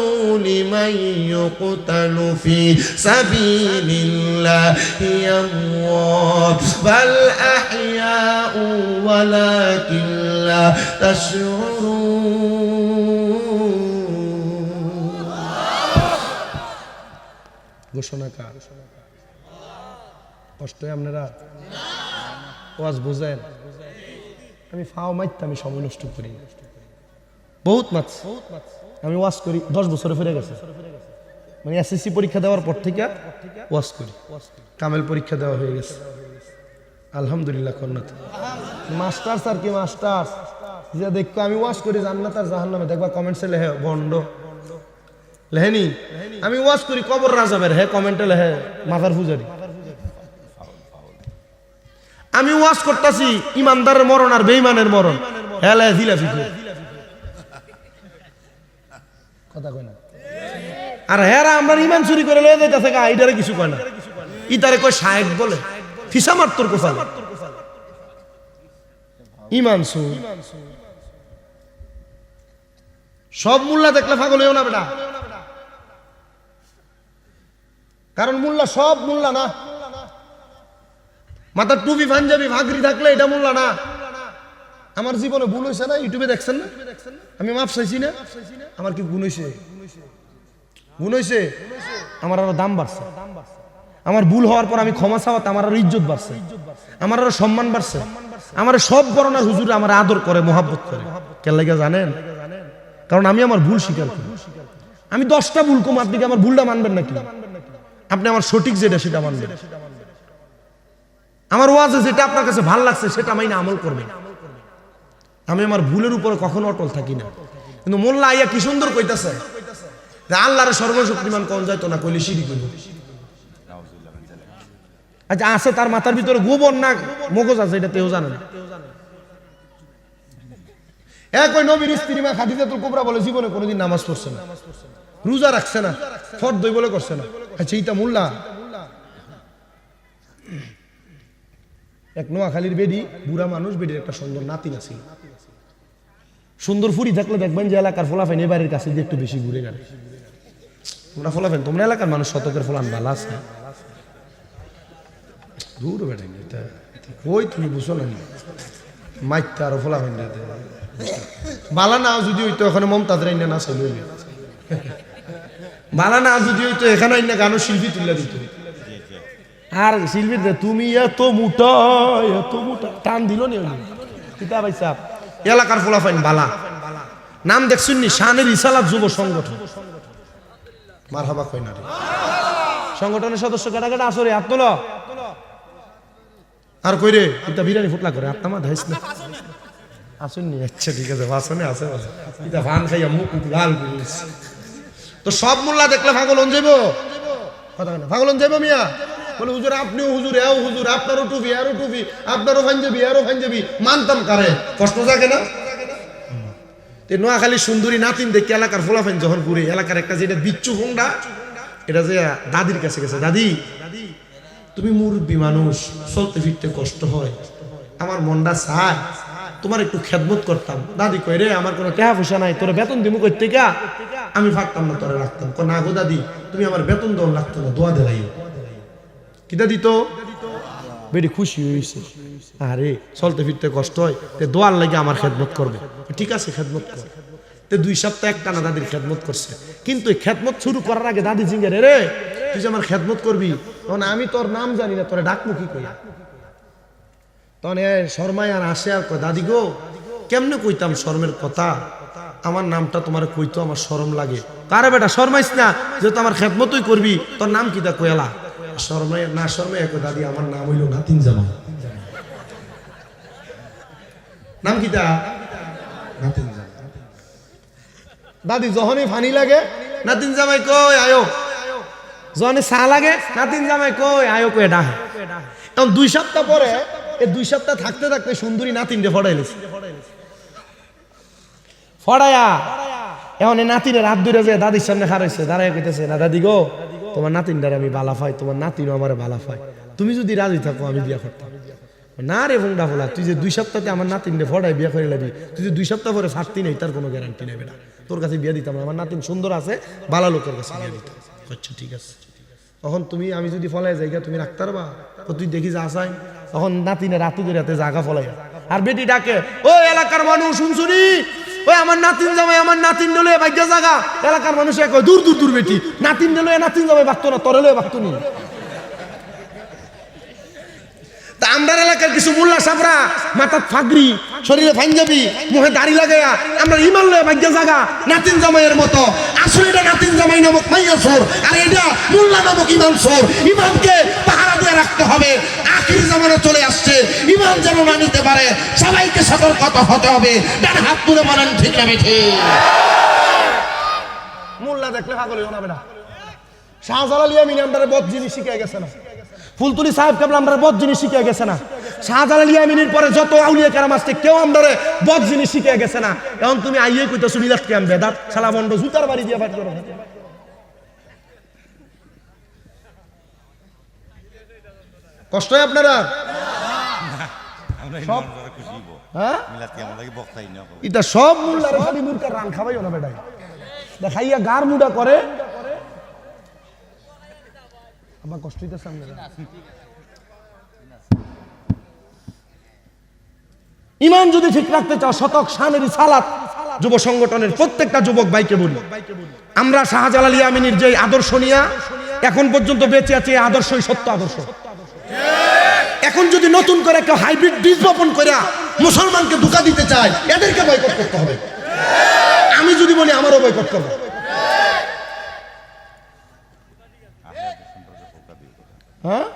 لمن يقتل في سبيل الله أموات بل أحياء ولكن لا تشعرون ঘোষণা কার কষ্ট আপনারা ওয়াজ বুঝেন আমি ফাও মাইতে আমি সময় নষ্ট করি বহুত মাছ আমি ওয়াজ করি 10 বছরে ফিরে গেছে মানে এসএসসি পরীক্ষা দেওয়ার পর থেকে ওয়াজ করি কামেল পরীক্ষা দেওয়া হয়ে গেছে আলহামদুলিল্লাহ কন্নাত মাস্টার স্যার কি মাস্টার যে দেখো আমি ওয়াজ করি জান্নাত আর জাহান্নামে দেখবা কমেন্টসে লেহে বন্ড লেহেনি আমি ওয়াজ করি কবর রাজাবের হে কমেন্টে লেহে মাজার পূজারি আমি ওয়াজ করতেছি ইমানদারের মরণ আর বেঈমানের মরণ হেলা জিলাফি কথা কয় না আর হেরা আমরা ইমান চুরি করে লয়ে যাইতাছে গা ইদারে কিছু কয় না ইদারে কয় শায়েক বলে ফিসা মারতর কোফাল ইমান চুর সব মোল্লা দেখলে পাগল হইও না বেটা কারণ মোল্লা সব মোল্লা না মাথার টুপি পাঞ্জাবি ভাগরি থাকলে এটা মোল্লা না আমার জীবনে ভুল হয়েছে না ইউটিউবে দেখছেন না আমি মাপ চাইছি না আমার কি গুণ হয়েছে গুণ হয়েছে আমার আরো দাম বাড়ছে আমার ভুল হওয়ার পর আমি ক্ষমা চাওয়াতে আমার আরো ইজ্জত বাড়ছে আমার আরো সম্মান বাড়ছে আমার সব বরণার হুজুর আমার আদর করে মহাব্বত করে কেন লাগে জানেন কারণ আমি আমার ভুল স্বীকার করি আমি 10টা ভুল কম আপনি কি আমার ভুলটা মানবেন নাকি আপনি আমার সঠিক যেটা সেটা মানবেন আমার ওয়াজে যেটা আপনার কাছে ভালো লাগছে সেটা মাইনা আমল করবেন আমি আমার ভুলের উপরে কখনো অটল থাকি না কিন্তু মোল্লা আইয়া কি সুন্দর কইতাছে যে আল্লাহর সর্বশক্তিমান কোন যাইতো না কইলে শিরিক হইব আচ্ছা আছে তার মাথার ভিতরে গোবর না মগজ আছে এটা তেও জানে না এক ওই নবীর স্ত্রী মা খাদিজাতুল কুবরা বলে জীবনে কোনোদিন নামাজ পড়ছে না রোজা রাখছে না ফরদ দই বলে করছে না আচ্ছা এইটা মোল্লা এক নোয়াখালীর বেডি বুড়া মানুষ বেডির একটা সুন্দর নাতি আছে সুন্দর ফুরি থাকলে দেখবেন যে এলাকার ফলাফাইন এই বাড়ির কাছে দিয়ে একটু বেশি ঘুরে গেল তোমরা ফলাফাইন তোমরা এলাকার মানুষ শতকের ফলান ভালো আছে দূর বেড়ে কই তুমি বুঝো না মাইতে আরো ফলাফাইন বালা না যদি হইতো এখানে মমতাজের আইনা না চলে বালা না যদি হইতো এখানে আইনা গানো শিল্পী তুলে দিত আর শিল্পীর তুমি এত মোটা টান দিল নি কিতা ভাই সাহেব এলাকার ফলাফাইন বালা নাম দেখছেন নি শানের ইসালাত যুব সংগঠন মারহাবা কই না সংগঠনের সদস্য কাটা কাটা আসরে হাত তোলো আর কই রে এটা বিরিয়ানি ফুটলা করে আপনা মা ধাইস না আসুন নি আচ্ছা ঠিক আছে বাসনে আছে এটা ভান খাইয়া মুখ লাল করিস তো সব মোল্লা দেখলে পাগল হন যাইবো কথা না পাগল হন যাইবো মিয়া বলে হুজুর আপনিও হুজুর এও হুজুর আপনারও টুপি আরো টুপি আপনারও পাঞ্জাবি আরো পাঞ্জাবি মানতাম কারে কষ্ট জাগে না তে নোয়াখালী সুন্দরী নাতিন দেখে এলাকার ফলাফাইন যখন ঘুরে এলাকার একটা যেটা বিচ্ছু হোংডা এটা যে দাদির কাছে গেছে দাদি তুমি মুরব্বী মানুষ চলতে ফিরতে কষ্ট হয় আমার মনটা চায় তোমার একটু খেদমত করতাম দাদি কই রে আমার কোনো টাকা পয়সা নাই তোর বেতন দিমু কই থেকে আমি পারতাম না তোরে রাখতাম কো না গো দাদি তুমি আমার বেতন দাও লাগতো না দোয়া দেলাইও কিটা দিত বেডি খুশি হইছে আরে চলতে ফিরতে কষ্ট হয় তে দোয়ার লাগে আমার খেদমত করবে ঠিক আছে খেদমত কর তে 2 সপ্তাহ একটানা দাদির খেদমত করছে কিন্তু এই খেদমত শুরু করার আগে দাদি জিঙ্গে রে তুই যে আমার খেদমত করবি তখন আমি তোর নাম জানি না তোরে ডাকমু কি কইয়া তখন শর্মায় আর আসে আর কয় দাদি গো কেমনে কইতাম শর্মের কথা আমার নামটা তোমার কইতো আমার শরম লাগে কারে বেটা শর্মাইস না যেহেতু আমার খেদমতই করবি তোর নাম কিটা কইলা শর্মায় না শর্মায় কয় দাদি আমার নাম হইল নাতিন জামাই নাম কিটা নাতিন জামাই দাদি যখনই ফানি লাগে নাতিন জামাই কই আয়ো যখনই চা লাগে নাতিন জামাই কই আয়ো কই ডাহে এখন 2 সপ্তাহ পরে এই 2 সপ্তাহ থাকতে থাকতে সুন্দরী নাতিনরে ফড়াইলেছে ফড়ায়া এখন এই নাতিনের হাত ধরে যে দাদির সামনে খারাইছে দাঁড়ায় কইতেছে না দাদি গো তোমার নাতিনটারে আমি বালা পাই তোমার নাতিনও আমারে বালা পাই তুমি যদি রাজি থাকো আমি বিয়া করতাম না রে ভুংডা ফোলা, তুই যে 2 সপ্তাহে আমার নাতিনরে ফড়াই বিয়া করে লাবি, তুই যে 2 সপ্তাহ পরে ফাটতি নেই তার কোনো গ্যারান্টি নেবে না। তোর কাছে বিয়া দিতাম না, আমার নাতিন সুন্দর আছে, ভালো লোকের কাছে বিয়া দিতাম। আচ্ছা ঠিক আছে, তখন তুমি আমি যদি ফলাই যাই তুমি রাখতে পারবা? তুই দেখি যা আসাই তখন নাতিনে রাতে রাতে জাগা ফলাই, আর বেটি ডাকে ও এলাকার মানুষ শুনছুনি, ওই আমার নাতিন জামাই, আমার নাতিন ডলে ভাগ্য জাগা। এলাকার মানুষ কয় দূর দূর দূর বেটি, নাতিন ডলে নাতিন জামাই বাঁকতো না, তোর লয়ে বাঁকতো নি। তা আমরা এলাকার কিছু মোল্লা সাবরা মাথার ফাগরি, শরীরে পাঞ্জাবি, মুখে দাড়ি লাগাইয়া আমরা ইমান লয়ে ভাগ্য জাগা নাতিন জামাইয়ের মতো। আসলে এটা নাতিন জামাই নামক মাইয়া চোর, আর এটা মোল্লা নামক ইমান চোর। ইমানকে পাহারা দিয়ে রাখতে হবে, আখির জামানা চলে আসছে, ইমান যেন না নিতে পারে, সবাইকে সতর্ক হতে হবে। ডান হাত তুলে বলেন ঠিক না বেঠি? মোল্লা দেখলে পাগল হইও না বেটা। শাহজালাল ইয়ামিনী আমরারে বদ জিনিস শিখিয়ে গেছে না, ফুলতুলি সাহেব কেবল আমরা বদ জিনিস শিখিয়ে গেছে না, শাহজালাল ইয়ামিনীর পরে যত আউলিয়া কেরাম আসছে কেউ আমরারে বদ জিনিস শিখিয়ে গেছে না। এখন তুমি আইয়ে কইতাছো মিলাদ কিয়াম বেদাত শালা বন্ড জুতার বাড়ি দিয়ে বাড়ি করো। কষ্ট হয় আপনারা? হ্যাঁ এটা সব মোল্লারে খালি মুরকার রান খাওয়াইও না বেটাই, দেখাইয়া গার মুডা করে। আমার কষ্ট হইতেছে আপনারা। ইমান যদি ঠিক রাখতে চাও, শতক শানের সালাত যুব সংগঠনের প্রত্যেকটা যুবক ভাইকে বলি, আমরা শাহজালাল ইয়ামিনীর যে আদর্শ নিয়া এখন পর্যন্ত বেঁচে আছে, আদর্শই সত্য আদর্শ। এখন যদি নতুন করে কেউ হাইব্রিড বীজ বপন করে মুসলমানকে ধোঁকা দিতে চায়, এদেরকে বয়কট করতে হবে। আমি যদি বলি আমারও বয়কট করবো। হ্যাঁ,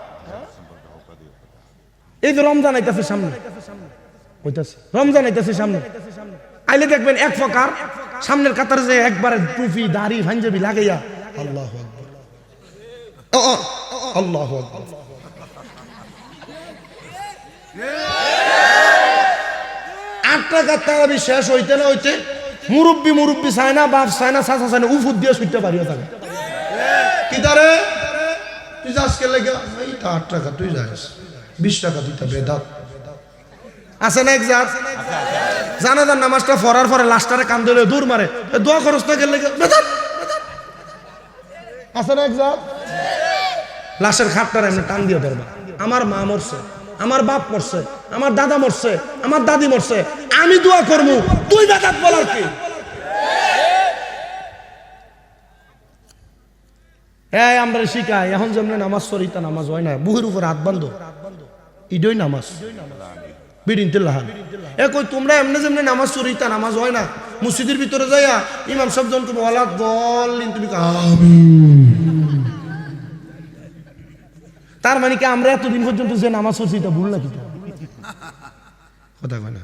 এই যে রমজান আইতাছে সামনে, রমজান আইতাছে সামনে, আইলে দেখবেন এক প্রকার সামনের কাতারে যে একবারে টুপি দাড়ি পাঞ্জাবি লাগাইয়া আল্লাহু আকবার, আল্লাহু আকবার। 8 টাকার তারাবি শেষ হইতে না হইতে মুরব্বী চায় না, বাপ চায় না, চাচা চায় না, উফুদ দিয়ে শুইতে পারিও থাকে। কি তারে তুই যাস কে লেগে? এইটা 8 টাকা, তুই যাস 20 টাকা দিতে বেদাত আছে না? এক জাত জানাজার নামাজটা পড়ার পরে লাস্টারে কান ধরে দূর মারে, দোয়া খরচ না গেলে বেদাত আছে না? এক জাত লাশের খাটটার এমনি টান দিয়ে ধরবা। আমার মা মরছে, আমার বাপ মরছে, আমার দাদা মরছে, আমার দাদি মরছে, আমি দোয়া করবো, তুই বেদাত বলার কি? এই আমরা শিখাই এখন যেমন নামাজ সরিতা নামাজ হয় না, বুহের উপর হাত বান্ধো, ইডই নামাজ বিডিন তিল্লাহান। এ কই তোমরা এমনি যেমনি নামাজ সরিতা নামাজ হয় না, মসজিদের ভিতরে যাইয়া ইমাম সাহেব যখন তুমি ওয়ালা বললেন তুমি তার মানে কি আমরা এতদিন পর্যন্ত যে নামাজ পড়ছি এটা ভুল নাকি? কথা কয় না।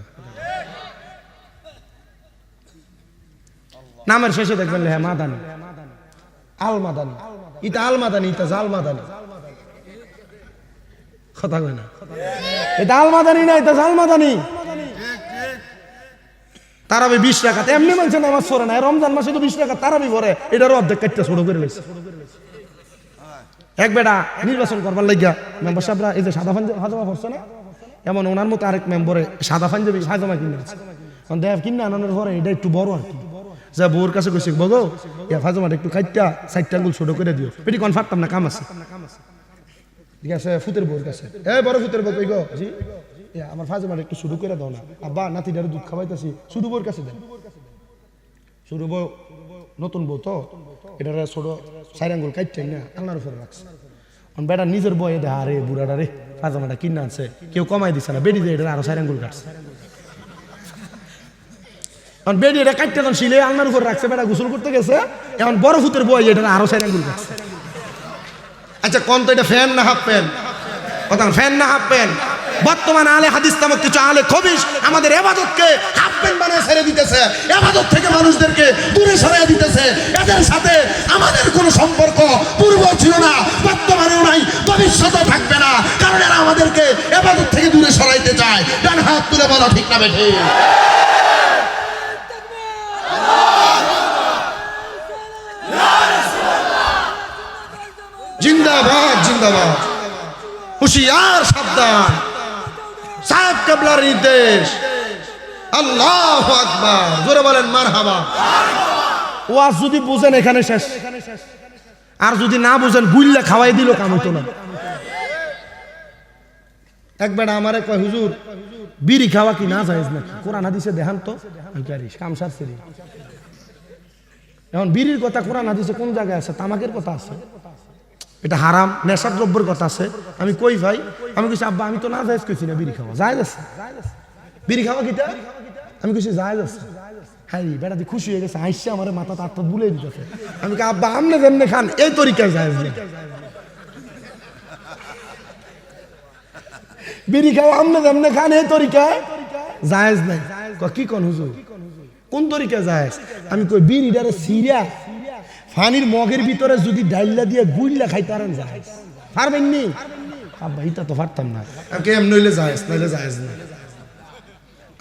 নামের শেষে দেখবেন হ্যাঁ মাদানি, আল মাদানি, ইটা আল মাদানি, ইটা জাল মাদানি। কথা কয় না, এটা আল মাদানি না, এটা জাল মাদানি। তারাবি 20 টাকা এমনি মানুষের নামাজ পড়ে না, রমজান মাসে তো 20 টাকা তারাবি পড়ে, এটারও অর্ধেক কাটতে ছোট করে লেগেছে। এক বেটা নির্বাচন করবার লাগিয়া মেম্বার সাহেবরা এই যে সাদা পাঞ্জামা পড়ছে না, এমন ওনার মতো আরেক মেম্বরে সাদা পাঞ্জাবি পায়জামা কিনে আছে, দেখ কিনে আনানোর পরে এটা একটু বড় আর কি, যা বউর কাছে কইছে বগো ইয়া পায়জামাটা একটু কাটটা 4টা আঙ্গুল ছোট করে দিও, পেটি কোন ফাটতাম না, কাম আছে। ঠিক আছে, ফুতের বউর কাছে, এই বড় ফুতের বউ কই গো, জি আমার পায়জামাটা একটু শুরু করে দাও না, আব্বা নাতিটারে দুধ খাওয়াইতেছি, শুধু বউর কাছে দেন। শুরু বউ নতুন বউ তো এটা ছোট 4 আঙ্গুল কাটতেই না আল্লাহর উপরে রাখছে। বেটা নিজের বয়ে দেয় আরে বুড়াটা রে পাজামাটা কিনে আনছে, কেউ কমাই দিচ্ছে না, বেডি দিয়ে এটা আরো 4 আঙ্গুল কাটছে। বেডি এটা কাটতে তখন শিলে আল্লাহর উপরে রাখছে, বেটা গোসল করতে গেছে, এখন বড় ফুতের বয়ে এটা আরো 4 আঙ্গুল কাটছে। আচ্ছা কোন তো এটা ফ্যান না হাফ প্যান্ট? কথা ফ্যান না হাফ প্যান্ট? বর্তমান আলে হাদিস নামক কিছু আলে খবিশ আমাদের ইবাদতকে হাফ প্যান্ট বানায় ছেড়ে দিতেছে, ইবাদত থেকে মানুষদেরকে দূরে সরিয়ে দিতেছে। এদের সাথে আমাদের কোনো সম্পর্ক পূর্ব ছিল না, বর্তমানেও নাই, ভবিষ্যতেও থাকবে না, কারণ এরা আমাদেরকে ইবাদত থেকে দূরে সরাইতে চায়। ডান হাত তুলে বলা ঠিক না বেঠি? জিন্দাবাদ জিন্দাবাদ, হুশিয়ার সাবধান। সাহেব কেবলার নির্দেশ। আল্লাহু আকবার, জোরে বলেন মারহাবা। ওয়াজ যদি বুঝেন এখানে শেষ, আর যদি না বুঝেন গুইল্লা খাওয়াই দিল কাম হইতো না। একবার আমারে কয় হুজুর বিড়ি খাওয়া কি না জায়েজ নাকি? কোরআন হাদিসে দেখান তো। আমি কই কাম সারছি। এখন বিড়ির কথা কোরআন হাদিসে কোন জায়গায় আছে? তামাকের কথা আছে, এটা হারাম, নেশা দ্রব্যের কথা আছে। আমি কই ভাই, আমি কইছি আব্বা আমি তো না জায়েজ কইছি না, বিড়ি খাওয়া জায়েজ আছে। বিড়ি খাওয়া কিটা? আমি কইছি জায়েজ আছে। হাই বেটা দি খুশি হয়ে গেছে, আইসা আমার মাথা তার বুলে দিতেছে। আমি কই আব্বা আমনে যেমনে খান এই তরিকায় জায়েজ না। বিড়ি খাওয়া আমনে যেমনে খান এই তরিকায় জায়েজ নাই। কি কোন হুজুর কোন তরিকা জায়েজ? আমি কই বিড়িটারে সিরিয়া ফানির মগের ভিতরে যদি ডাইল্লা দিয়ে গুইল্লা খাইতে পারেন জায়েজ, পারবেন নি? আব্বা এটা তো পারতাম না। ওকে এমনি হইলে জায়েজ, নাইলে জায়েজ না।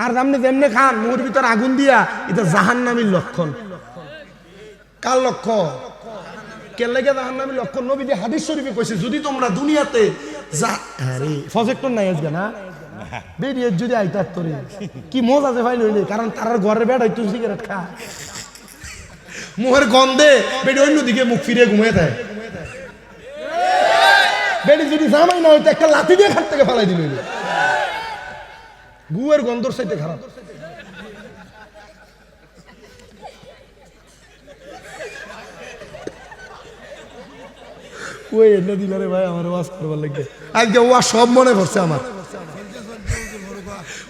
আর আপনি যেমনে খান মুখের ভিতরে আগুন দিয়া, এটা জাহান্নামীর লক্ষণ। কার লক্ষণ? কে লাগে জাহান্নামীর লক্ষণ? নবী যে হাদিস শরীফে কইছে যদি তোমরা দুনিয়াতে আরে প্রজেক্টর নাই আজকে না বেরিয়ে যদি আইতার তোরে কি মজা আছে ভাই লইলে, কারণ তার ঘরের বেড়াই তুই সিগারেট খা, মুখের গন্ধে বেডি অন্যদিকে মুখ ফিরে ঘুমিয়ে থাকে। বেডি যদি জামাই না হইতো একটা লাথি দিয়ে খাট থেকে ফেলাই দিল। গুয়ের গন্ধর সাইতে খারাপ। ওই এনে দিল রে ভাই আমার ওয়াজ করবার লাগবে। আজকে ওয়াজ সব মনে পড়ছে আমার।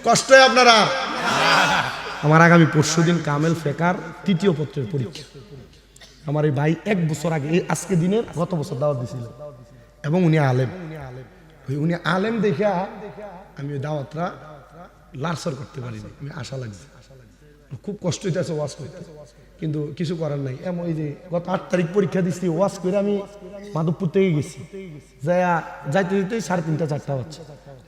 কষ্ট হয় আপনারা। আমার আগামী পরশুদিন কামেল ফেকার ৩য় পত্রের পরীক্ষা। আমার এই ভাই 1 বছর আগে আজকে দিনের গত বছর দাওয়াত দিছিল, এবং উনি আলেম। উনি আলেম দেখা আমি ওই দাওয়াতটা লারসর করতে পারিনি। আমি আশা লাগছে, খুব কষ্ট হইতেছে ওয়াজ করতে, কিন্তু কিছু করার নাই। এমন এই যে গত 8 তারিখ পরীক্ষা দিচ্ছি, ওয়াজ করে আমি মাধবপুর থেকে গেছি, যাইতে যেতে 3:30 4টা হচ্ছে।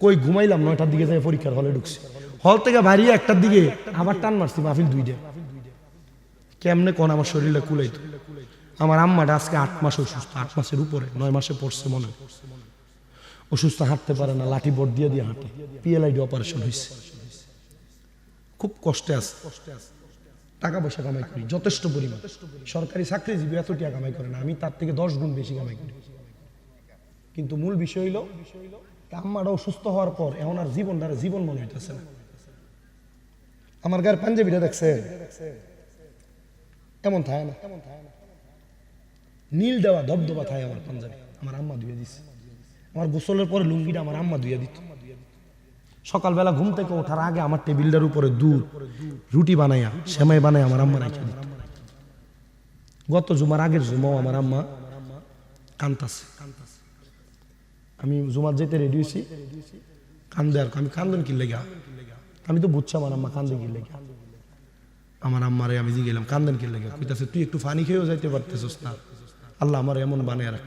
কই ঘুমাইলাম, 9টার দিকে যাই পরীক্ষার হলে ঢুকছি। হল থেকে বাড়িয়ে 1টার দিকে আবার টান মারছি, মাহফিল 2টা। কেমনে কোন আমার শরীরে কুলাইতো। আমার আম্মাটা আজকে 8 মাস অসুস্থ, 8 মাসের উপরে, 9 মাসে পড়ছে মনে, অসুস্থ, হাঁটতে পারে না, লাঠি বোর্ড দিয়ে দিয়ে হাঁটে, PLID অপারেশন হয়েছে, খুব কষ্টে আছে। টাকা পয়সা কামাই করি যথেষ্ট পরিমাণ, সরকারি চাকরিজীবী এত টাকা কামাই করে না, আমি তার থেকে 10 গুণ বেশি কামাই করি। কিন্তু মূল বিষয় হইল আম্মাটা অসুস্থ হওয়ার পর এখন আর জীবন মনে হইতেছে না। আমার গায়ের পাঞ্জাবিটা দেখছে এমন থাকে না, নীল দেওয়া ধবধবা থাকে আমার পাঞ্জাবি, আমার আম্মা ধুয়ে দিচ্ছে। আমার গোসলের পরে লুঙ্গিটা আমার আম্মা ধুয়ে দিত। সকালবেলা ঘুম থেকে ওঠার আগে আমার টেবিলটার উপরে দুধ, রুটি বানাইয়া, সেমাই বানাইয়া আমার আম্মা রেখে দিত। গত জুমার আগের জুমাও আমার আম্মা কান্দাছে। আমি জুমার যেতে রেডি হয়েছি, কান্দে। আর আমি কান্দন কি লেগা, আমি তো বুঝছি আমার আম্মা কান্দে কি লেগা। আমার আম্মারে আমি গেলাম কান্দেন কি লেগা, কইতাছে তুই একটু পানি খেয়েও যাইতে পারতেছিস না, আল্লাহ আমার এমন বানায় রাখ।